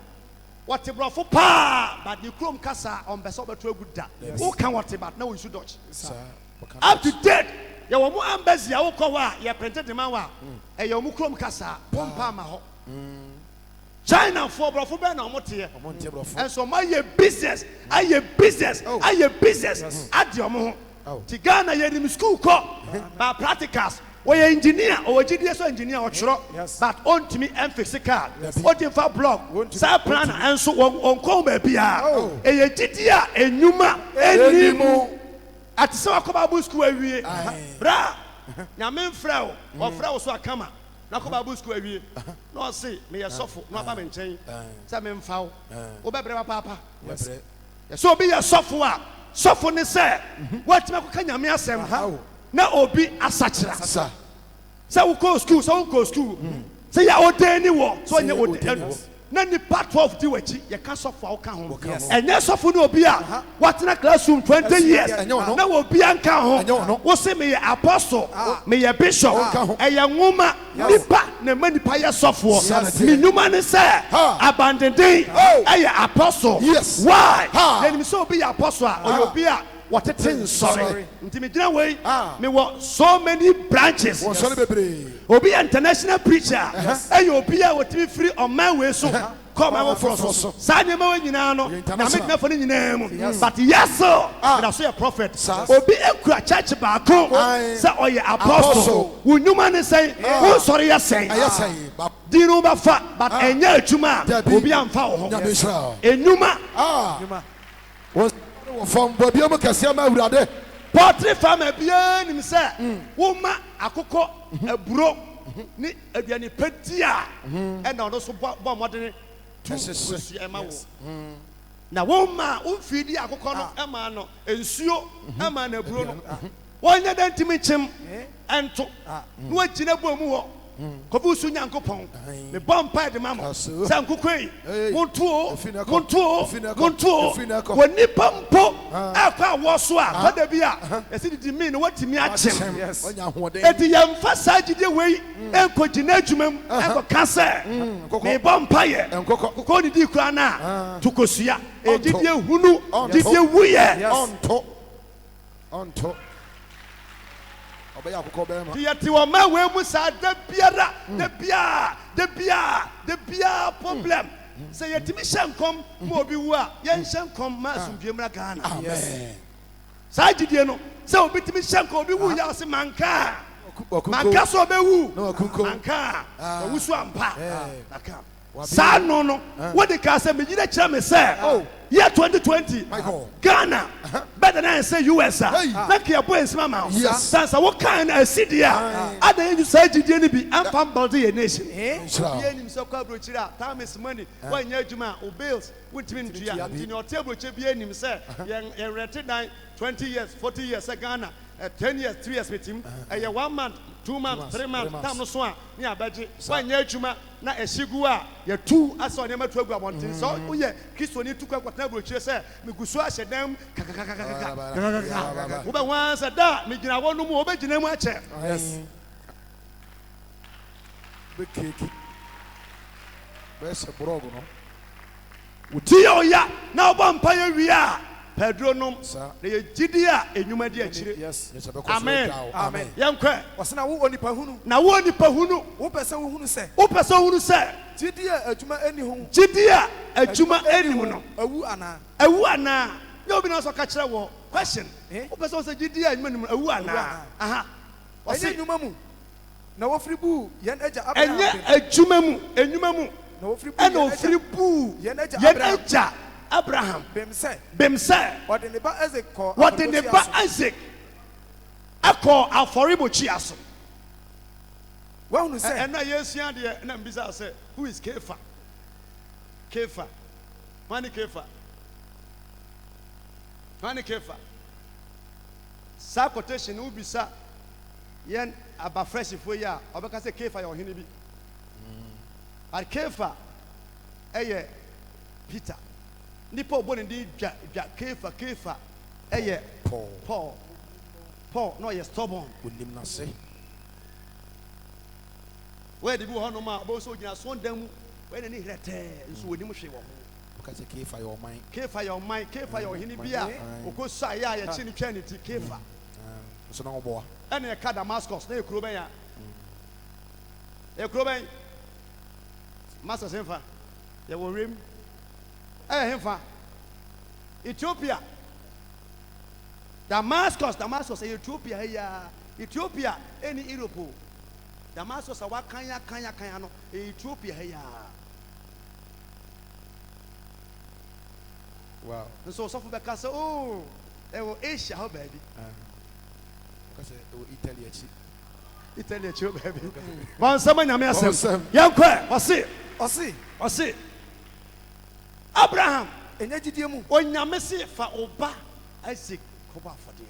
wɔte borɔfo paa but ne kurom kasa a ɔmpɛ sɛ ɔbɛto agu da woka wɔte but na wɔnsu Dutch Sir. What kind up to date yɛwɔ mo embassy a wokɔ hɔ a yɛprinte de ma wɔ a ɛyɛ ɔmo kurom kasa pompa ama hɔ Chinafoɔ borɔfo bɛɛ na ɔmo teɛ of Monte Brofo? ɛnso ɔmo ayɛ business ayɛ business ade ɔmo Oh. ho ti Ghana yɛnim school kɔ ba practicals wɔyɛ engineer ɔwɔ gyidie sɛ engineer ɔtwerɛ Yes. but ɔntumi ɛmfisi car ɔntimfa blog saa planner ɛnso ɔnkɔn baabi a ɛyɛ gyidie a enyuma ɛnimu ate sɛ wakɔ Bible school awie bra nyame mfrɛ wo ɔfrɛ wo so akama na kɔ Bible school awie na ɔse meyɛ sɔfo na ɔba me nkyɛn sɛ memfa wo wobɛbrɛ papaapa Yes. yɛsɛ obi yɛ sɔfo a sɔfo ne sɛ woatumi akɔka nyame asɛm na obi asakyera Sir. sɛ wokɔ school sɛ wonkɔ school sɛ yɛ odani wɔ sɛ ɔnyɛ odani na nipa 12 di w'akyi yɛka sɔfo a woka ho ɛnyɛ sɔfo ne obi a watena classroom 20 years na obi anka ho wo se meyɛ apostle meyɛ bishop ɛyɛ nwoma nipa na ma nipa yɛ sɔfoɔ me nnwuma ne sɛ abandenden ɛyɛ apostle Yes. why yɛnim sɛ obi yɛ apostle a ɔyɛ obi a wɔtete nsɔre nti megyina wei mewɔ so many branches What's on the baby? obi yɛ international preacher ɛyɛ obi a wɔtumi firi ɔman wei so kɔ ɔman foforɔ so saa nneɛma wei nyinaa no nyame gyinafo no nyinaa mu but yeso ɛda so yɛ prophet obi ekura church baako sɛ ɔyɛ apostle wo nnwuma ne sɛn wo nsɔre yɛ I sɛn yes, I. din no bɛfa but ɛnyɛ adwuma a Dabi. obi amfa wo ho Israel. enwuma Ah. Was from Bobiamo Cassiama Urade. pɔtri farmer biara nim sɛ woma akokɔ aburo ne aduane pɛti a ɛna ɔno so bɔ mmɔden tu nsuo ɛma wo na woma womfidi akokɔ no ɛma no nsuo ɛma no aburo no wɔnyɛ dɛ ntimi nkyem ɛnto na wagyina bɔ mu hɔ kɔfi so Nyankopɔn mebɔ mpae de ma mo sɛ nkokɔ yi montuo wɔ nipa mpo ɛkɔ awɔ so a kɔda bi a ɛsi didi mi no watumi akyem eti yɛmfa saa gyidie wei ɛnkɔgyina adwuma mu ɛnkɔka sɛ mebɔ mpaeɛ kokɔ ne di kora no a tokosua ɛgyidie hunu gyidie wuyɛ ti yɛte wɔ ma wei mu saa da biara problem sɛ yɛtumi hyɛ nkɔm ma obi wu a yɛnhyɛ nkɔm ma asomdwie mmra Ghana saa gyidie no sɛ obi tumi hyɛ nkɔm obi wu yɛ ɔse manka sɛ ɔbɛwu manka ɔwu so ampa saa no wode kaa sɛ megyina kyerɛ me sɛ year 2020 Ghana better than say US na kia boy nsima ma sansa wo kan asidi a ada yin say gidie ni bi amfam build your nation ye nim so kwa brochira time is money when nya adwuma o bills wintimi ntua nti ne otable che bi nim say ye rete dan 20 years 40 years Ghana 10 years 3 years metim 1 month 2 months 3 months tam no so a ne abaje when nya adwuma na ehyigu a ye tu aso ne matu agu abonten so wo ye Kristo ni tu kwa kwatna brochire say migusu ahye dam kakakakaka wo be wan say da me gina wo no mu wo be gina mu ache yes be cake best brog no uti oya na obo mpa ye wi a Pedro nom na ye gidi a enwuma di akire yes amen yankwa Wasana wo onipa hunu. na wo nipa hunu Wo pese wo hunu se. wo pese hunu se Gidi a adwuma ani ho. gidi a adwuma anim no Awu ana. ewu ana ye obi na so ka kire wo question wo pese wo se gidi a adwuma anim ewu ana aha Enye adwuma mu. Na wo firi bu yen agya Abraham. enye adwuma mu enwuma mu Na wo firi bu. ena ofiri bu yen agya yen Abraham. agya Abraham Bem se. Ode ne ba Isaac ko. Ode ne ba Isaac akọ aforibochi aso. Wa hunu se. And na yesua de na mbisa say who is Kefa? Kefa. Mani Kefa. Mani Kefa. Sa quotation ubisa yen aba fresh for ya obeka say Kefa your hini bi but Kefa eye Peter nipa oboni ndi dwa Kefa eye Paul no ye stubborn Unim na se. where the bo no ma bo so gina so ndam where ni hrete nso woni mu hwe wo Because Kefa your mind. Kefa your mind Kefa your hini bia okosa ya ya chi ni twa ni ti Kefa So no boy. ene e ka Damascus na ekuro ben ya ekuro ben Master Senfa ye wo rem hemfa Ethiopia Damascus Ethiopia ya Ethiopia any Europe Damascus wa kanya no Ethiopia ya Wow. so so for because oh Asia how baby Because Italy baby one sama nyame asem yankwa wase Abraham Enye gidie mu. onyame se fa oba Isaac koba afode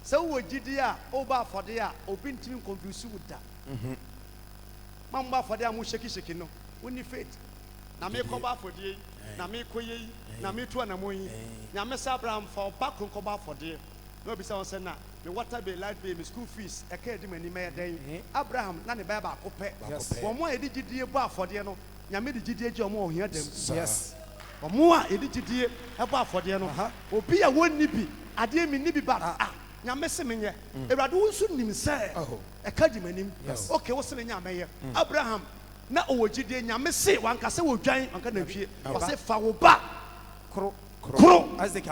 so wo gidie a oba afode a obi ntimi confuse wo da mamma afode a mu sheki no woni faith na me koba afode na me koyi na me to na moyi nyame se Abraham fa oba koba afode no be say on say na me water be light be me school fees e ka edi mani me den Abraham na ne ba ba akopɛ wo mo a edi gidie ba afode no nyame di gidie gi omo ohia dem Yes. omo a edi gidie e ba afode no obi a wonni bi ade mi ni bi ba nyame se menye ewrade wo nso nim sɛ e ka di manim okay wo se me nya meye Abraham na owo gidie nyame se wanka se wo dwan wanka na hwie wo se fa wo ba kro Isaac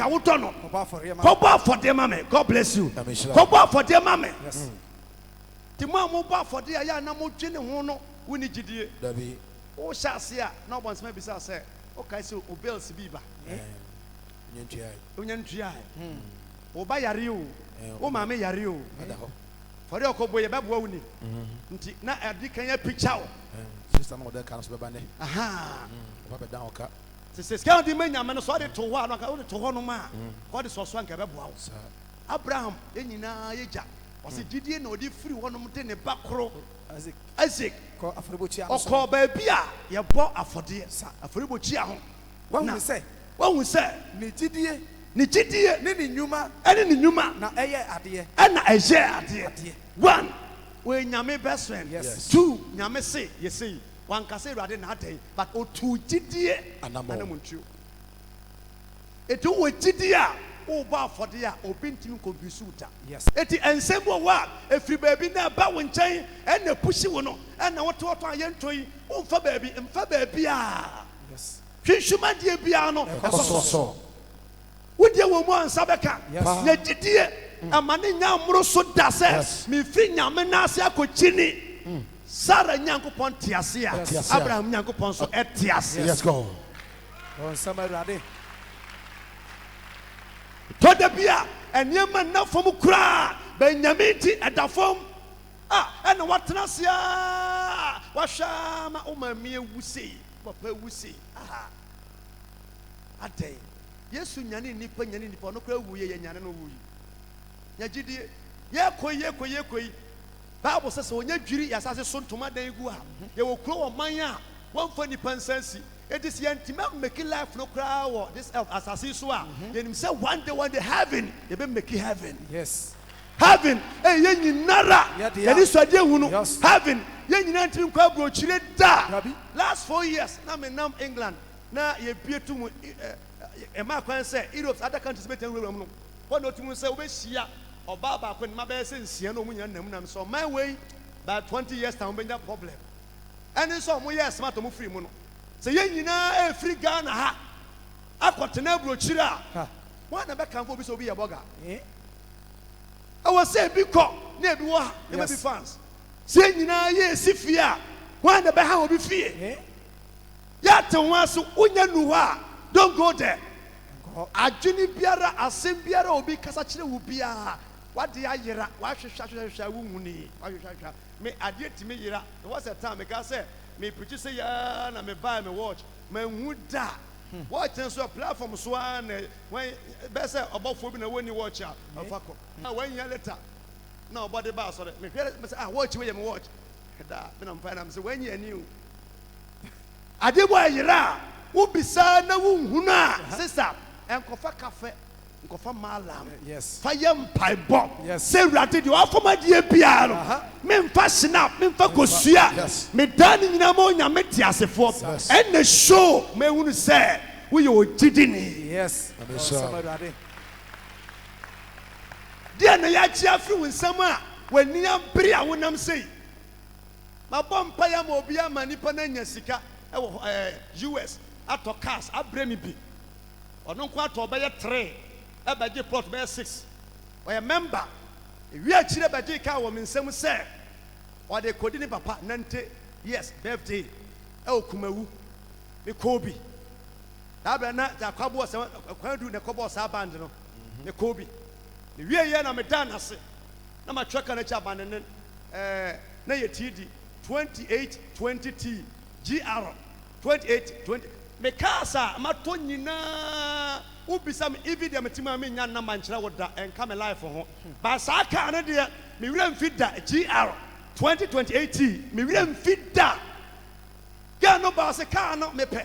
awodon. no Koba for him. koba afode ma me God bless you koba afode ma me Yes. ti mo ba afode a ya na mo dwe ne ho no woni gidie Dabi. o sha se a na obon sema bisa se o kai se o bells bi ba Nyentia. onya ntua o ba yare o ma me yare o Adaho. fori okobo ye bebo wuni nti na adi kan ya picture o Sister no dey can so be bane. aha Papa down oka. se ska di manya me no so de to ho ano ka o de to ho no ma ko de so so anka bebo o Sir. Abraham enyina yeja o se gidie na odi free ho no mte ne bakro Isaac. Isaac Ko afrebochi aso. okọ ba bia ye bo afode afrebochi a ho Wahu se. wahu se Ni gidie. ni gidie Ni nyuma ene ni nyuma na eye ade. ɛna ɛyɛ adeɛ Adeɛ. one we nyame best friend Yes. two nyame se yɛsɛ wankasa awurade na adɛn but otu gyidie Anamo. anamontuo eti wɔ gyidie a woba afɔde a obi ntimi nkɔmpisu wo ta Yes. eti nsɛm wɔ hɔ a efiri baabi na ɛba wo nkyɛn ɛna pusi wo no ɛna wɔtɔɔtɔ a yɛntɔ yi womfa baabi mfa baabi a Yes. hwehwɛmadeɛ biara no So. wodie wɔ mu ansa bɛka Yes. na gyidie ama ne nya mmoro so da sɛ Yes. mefiri nyame no ase akɔkyini Sara nyankopɔn te ase a Te ase a. Abraham nyankopɔn so ɛte ase Yes go. On sama awurade. tɔda bi a ɛnneɛma nna fam koraa bɛnyame nti ɛda fam a ɛna watena ase a wahwɛ a ma womamie wu sei papa wu sei adɛn yesu nyane nnipa ɔno koraa wu yɛ yɛnyane no wuyi nyɛgyidie yɛkɔyi bible sɛ sɛ ɔnya dwiri yɛasase so ntoma dan gu a yɛwɔ kuro wɔ man a wɔmfa nnipa nsa nsi ɛnti sɛ yɛntimi ammaki life no koraa wɔ this earth asase yi so a yɛnim sɛ one day heaven yɛbɛmmaki heaven Yes. heaven ɛyɛ nyinara Yeah, they are. yɛde sɔdeɛ hu no Yes. heaven yɛn nyinaa ntimi nkɔ aburokyire da Dabi. last 4 years na menam England na yɛbie to mu ɛma kwan sɛ Europe other countries bɛtɛn wura mu no wɔn na otum sɛ wobɛhyia ɔbaa baako ne mma bɛyɛ sɛ nsia na ɔmo nyinaa nam sɛ ɔman wei by 20 years time ɔbɛnya problem ɛne sɛ ɔmo yɛ smart ɔmo firi mu no sɛ yɛn nyinaa ɛfiri Ghana ha akɔtena aburokyire a wɔn na bɛka nfo obi sɛ obi yɛ bɔga ɛwɔ sɛ ebi kɔ na ebi wɔ ha ɛma bi fans sɛ yɛn nyinaa yɛ esi fie a wɔn na bɛha obi fie yɛate wɔn ase wonya nu hɔ a don't go there adwene biara asɛm biara obi kasa kyerɛ wo biara wade ayera wahwehwɛ wo huni wahwehwɛ me adeɛ timi yera there was a time meka sɛ me preach sɛ ya na me buy me watch manhu da watch nso platform so a na wɔn bɛ sɛ ɔbɔfoɔ bi na wɔni watch a ɔfa kɔ a wɔn nya later na body ba so me hwere me say watch we me watch da me na mfa na me say when you ani o ade bo ayira wo bisa na wo hunu a sister enkofa cafe enkofa malam Yes. fire mpaibo Yes. say rate di afoma die bia no me mfa snap me mfa kosua Yes. me dan nyina mo nya me ti asefo and the show me hunu say we yo jidini Yes. Somebody. dia na ya chia firi wo nsam a wani abere a wonam sei ma bompa ya ma obi ama nipa na nya sika e wo US ato cars abrɛ mi bi ɔno nko ato ɔbɛyɛ 3 e bɛgye plot bɛyɛ 6 ɔyɛ member ewi akyire bɛgye ka wɔ me nsam sɛ ɔde kodi ni papa nante yes birthday e wo kumawu me kobi da bɛ na ta kwabo sɛ kwadu ne kɔbɔ sa band no me kobi wie ye na me dan ase na ma tweka na cha banene na ye TD 2820T GR 2820 me kasa ma to nyina ubisa me even dem tima me nya na mankyera woda enka me life ho ba sa ka ne de me wira mfida GR 2028T me wira mfida ga no ba se ka no me pe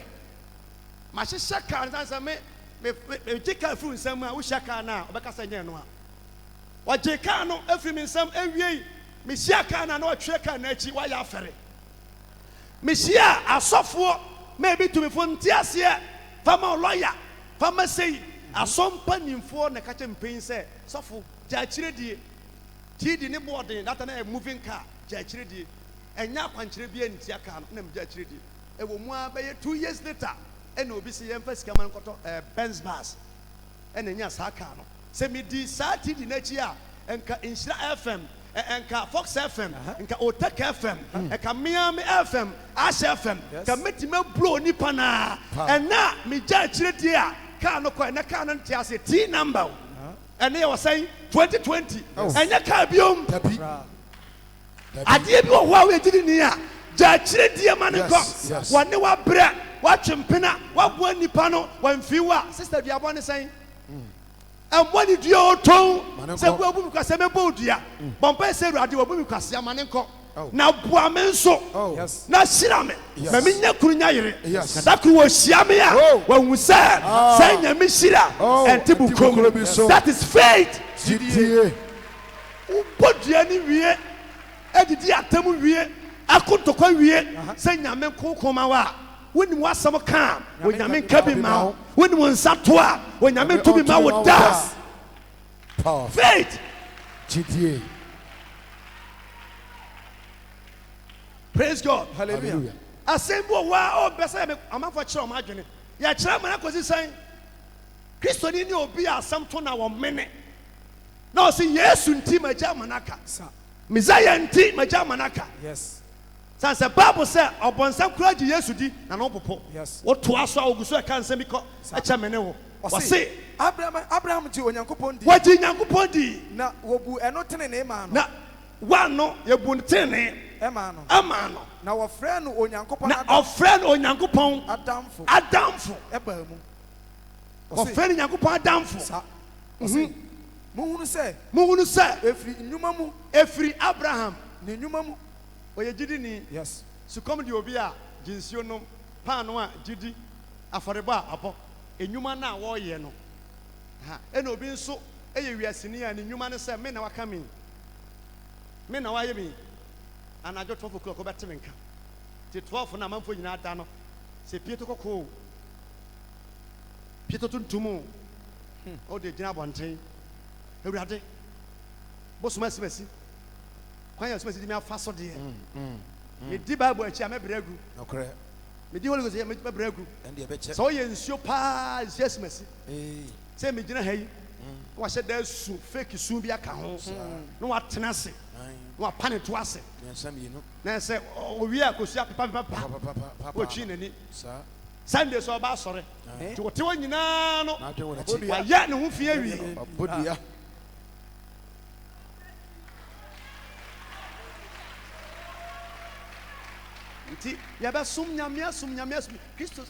ma hyehyɛ ka na sa me tika fu nsam a wo hyɛ ka na obeka sa nya no a waje ka no afiri me nsam awie me hyia ka na watwe ka na achi wayɛ afere me hyia asɔfo maybe to me fo ntiase fama lawyer fama sei asɔmpa nimfo na ka kyɛ mpɛn sɛ sɔfo gya kyire die TD ne boarding that na moving car gya kyire die enya kwankyere bi antia ka no na me gya kyire die e wo mu a bɛyɛ 2 years later ɛna obi sɛ yɛmfa sika man kɔtɔ Benz bus ɛna nya saa ka no sɛ me di saa TD na chi a enka Inshira FM enka Fox FM enka Otek FM enka Miami FM Ash FM ka metima blow nipa na ɛna me gya kyire die a ka no kɔ na ka no ntia sɛ T number ɛne yɛ wɔsɛn 2020 ɛnyɛ ka biom adeɛ bi wɔ hɔ a wɔyɛ didi ni a gya kyire die ma ne kɔ wɔne wabrɛ watwempena waboa nipa no wamfiwa sister duabɔ ne sɛn ɛmmɔ ne dua ɔtɔn sɛ woabu mi kwasɛ mɛbɔ odua bɔmpa sɛ awurade wabu mi kwasɛ ama ne nkɔ na boa me nso na hyira me ma menya kuru nya yere na da kuru wɔhyia me a wahu sɛ sɛ nyame hyira ɛnte bukom that is faith wobɔ dua ne wie adidi atam wie akotokɔ wie sɛ nyame nkokoma wa wonim wasɛm ka a onyame nka bi ma wo wonim nsa to a onyame to bi ma wo da faith GDA. praise God Hallelujah. asɛm bi wɔ hɔ a ɔbɛsɛ yɛ amanfoɔ kyerɛ ɔmo adwene yɛkyerɛ mana kɔsi sɛn kristoni ne obi a asɛm to na wɔ mene na ɔsɛ yesu nti magya manaka mesaya nti magya manaka Yes. sanse bible sɛ ɔbɔnsam kura gye yesu di na no popo Yes. wotoa so a ogu so ɛka nsɛm bi kɔ ɛkyɛ mene wo wɔse Abraham ti onyankopɔn di wɔgye nyankopɔn di na wobu ɛno tenene ma no na wano yɛbu tene ɛma no ama no na wɔfrɛ no onyankopɔn na ɔfrɛ no onyankopɔn adamfo adamfo ɛbaa mu ɔfrɛ no nyankopɔn adamfo sa ɔse muhunu sɛ muhunu sɛ ɛfiri nnwuma mu ɛfiri abraham ne nnwuma mu ɔyɛ gyidi ni yes sukɔm de obi a gye nsuo nom paano a gyidi afɔrebɔ a abɔ enwuma no a wɔreyɛ no ɛna obi nso ɛyɛ wiaseni a ne nnwuma no sɛ me na waka me me na wayɛ me anadwo 12 o'clock wobɛte me nka nti 12 na amanfoɔ nyinaa da no sɛ pie to kɔkɔɔ pie to tuntum o ɔde gyina abɔnten awurade bosoma asimasi kwan yɛ asimasi di me afa so deɛ medi bible akyi a mɛbrɛ agu Okay. medi holy ghost mɛbrɛ agu And the betcha. sɛ ɔyɛ nsuo paa nsuo asimasi sɛ megyina ha yi na wahyɛ da su fake su bi aka ho na watena ase na wapane to ase Some you know. na sɛ owie a kosua pepa Papa. wɔtwi n'ani Sir. sunday sɛ ɔba asɔre nti wɔte hɔ nyinaa no Now do what I wayɛ ne ho fie awie Bodia. nti yɛbɛsom nyame asom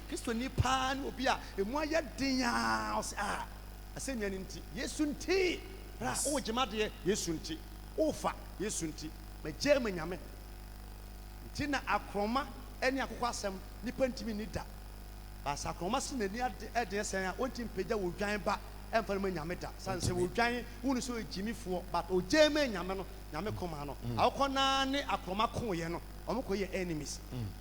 kristo ni paa ne obi a ɛmu ayɛ den a ɔsɛ asɛnnua no nti yesu nti ra wowɔ gyema deɛ yesu nti ofa yesu nti me jema nyame nti na akroma ene akokɔ asɛm nipa ntimi ni da basa akroma se nani ade ɛsɛn a ontim pagya wo dwan ba ɛmfa no nyame da sanse wo dwan wonu so ejimifoɔ but o jema nyame no nyame kɔma no akɔ na ne akroma kɔyɛ no ɔmo kɔyɛ enemies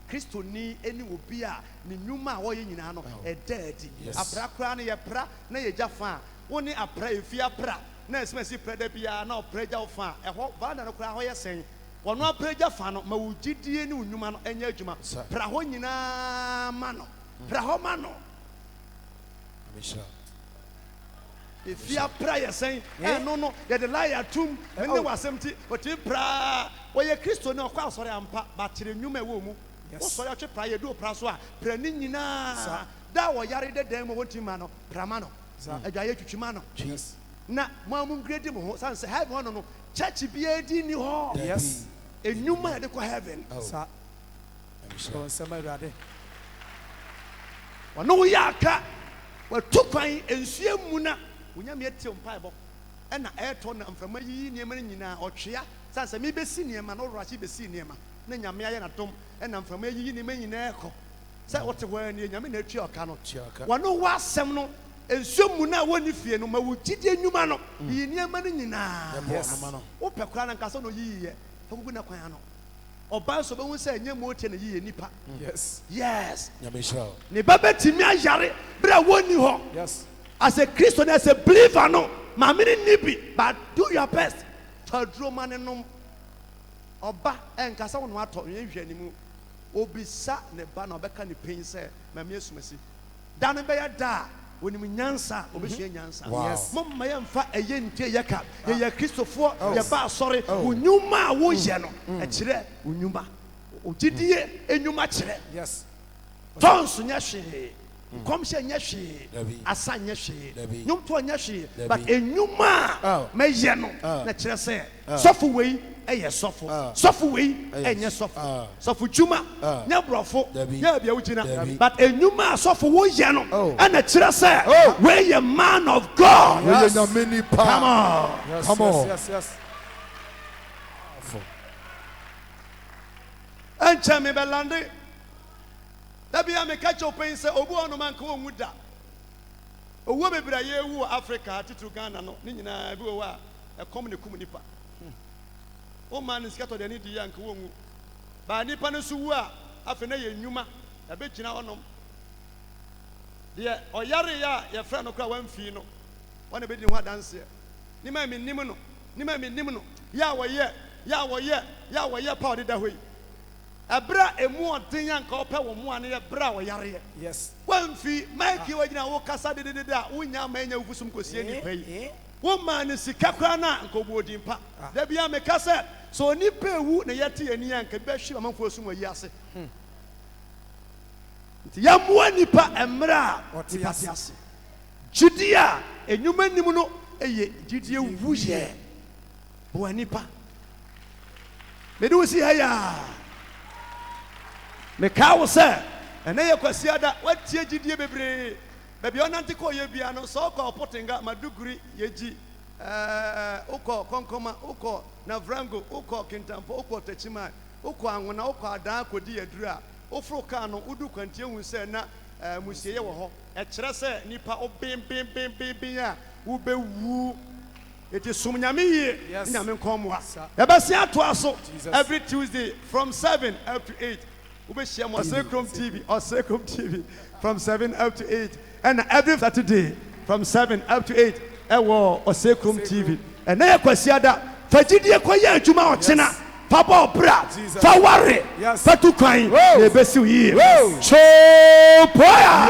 kristo ni eni obi a ne nnwuma a wɔyɛ nyinaa no ɛdaadi apra kora ne yɛ pra na yɛ gya fa woni apra efi apra na esimesi pra da bia na ɔpra gya fa ɛhɔ bana no kora hɔ yɛ sɛn wɔno apra gya fa no ma wo gidie ne nnwuma no ɛnyɛ adwuma pra hɔ nyinaa ma no pra hɔ ma no efi apra yɛ sɛn ɛno no yɛ de la yɛ atum ne wasɛm ti ɔti pra wɔyɛ kristo ne ɔkɔ asɔre ampa ba kyerɛ nnwuma ɛwɔ mu wɔsɔre atwe pra yɛ do pra so a pra ne nyinaa da wɔ yare de dan mu wɔnti ma no pra ma no adwa yɛ twitwi ma no na mo amu grade mo ho san sɛ heaven no church bi edi ni hɔ Yes. enwuma yɛ de kɔ heaven Sa. Nsɛm awurade. wɔno yɛ aka wɔtu kwan nsua mu na wonyame atie mpaebɔ ɛna ɛɛtɔ na mframa yiyi nneɛma no nyinaa ɔtwea san sɛ mebɛsi nneɛma na ɔwɔrakye bɛsi nneɛma na nyame ayɛ n'adom ɛna mframa yiyi nneɛma nyinaa ɛkɔ sɛ wɔte hɔ ani nyame na atua ɔka no wɔno wɔ asɛm no nsuo mu na wɔn ni fie no ma wo gyidie nnwuma no yi nneɛma no nyinaa wopɛ koraa na nkasa na oyiyi yɛ fɔkugu na kwan ano ɔbaa so bɛhu sɛ ɛnyɛ mu otie na yiye nipa yes ne ba bɛtumi ayare bere a wɔnni hɔ Yes. as a Christian as a believer no maame ne ni bi but do your best tɔ duro ma ne nom ɔba ɛnkasa wɔn atɔ yɛn hwɛ ne mu obisa ne ba na ɔbɛka ne pain sɛ maame esumasi da no bɛyɛ da onim nyansa obɛsua nyansa mo mma yɛ mfa ɛyɛ ntie yɛ ka yɛ kristofoɔ yɛ ba asɔre onyuma a woyɛ no ɛkyerɛ onyuma ogyidie enyuma kyerɛ Yes. tɔnso nyɛ hwee kɔmhyɛ nyɛ hwee asa nyɛ hwee nnwomtoɔ nyɛ hwee but enyuma a mɛyɛ no na kyerɛ sɛ sɔfo wei ɛyɛ sɔfo sɔfo wei ɛnyɛ sɔfo sɔfo dwuma nyɛ borɔfo nyɛ bia wogyina but enyuma a sɔfo woyɛ no ɛna kyerɛ sɛ wei yɛ man of God. Come on. Yes. Come on. Yes. ɛnkyɛn mi bɛ lande dabi a mi ka kyɛw pɛn sɛ obu ɔno man ka wɔn mu da owó bebree a yɛwu wɔ Africa titiri Ghana no ne nyinaa bi wɔ hɔ a ɛkɔm ne kum nipa o maa ne sika tɔ deɛ ne di yɛ nka wɔn mu baa nipa ne so wu a afei ne yɛ nnwuma ɛbɛgyina hɔnom deɛ ɔyare yɛ a yɛfrɛ no kora wɔmfii no wɔn bɛdi ne ho adanseɛ ne maa mi nim no yɛ a wɔyɛ pa ɔdeda hɔ yi ɛbrɛ emu ɔden yɛ nka ɔpɛ wɔn mu a ne yɛ brɛ a ɔyareɛ Yes. wɔmfi maiki wɔgyina wo kasa dedede a wonya ama enya wofusum kɔsie nipa yi wɔmaa ne sika koraa na nka ɔbɔ odin pa dabi a meka sɛ sɛ onipa ewu na yɛte yɛn ni a nka bɛhwi amanfoɔ sum wɔ yi ase nti yɛmmoa nipa mmerɛ a Ɔte nipa ase. te ase gyidie a enyuma nim no ɛyɛ gyidie wuyɛ bɔ nipa mede wo si ha yɛ meka wo sɛ ɛnɛ yɛ kwasi ada watie gyidie bebree baabi ɔnante kɔ yɛ bia no sɛ ɔkɔ ɔpotenga maduguri yɛgyi wokɔ kɔnkɔma wokɔ navrango wokɔ kintampo wokɔ takyima wokɔ anwona wokɔ adaa kɔdi yɛduru a woforo kaa no wodu kwantie hu sɛ na musieyɛ wɔ hɔ ɛkyerɛ sɛ nipa wobembenbenbenben a wobɛwu ɛti som nyame yie Yes. nyame nkɔmmoa Sa- yɛbɛse atoa so Jesus. every Tuesday from 7 up to 8 wobɛhyia mo Ɔsɛkrom TV from 7 up to 8 and every Saturday from 7 up to 8 ɛwɔ Ɔsɛkrom TV ɛnɛ yɛ kwasiada fa gyidie kɔyɛ adwuma ɔkyena fa bɔ ɔbra Jesus. fa ware Yes. fa tu kwan Whoa. na ɛbɛsiw yie Whoa. chopoya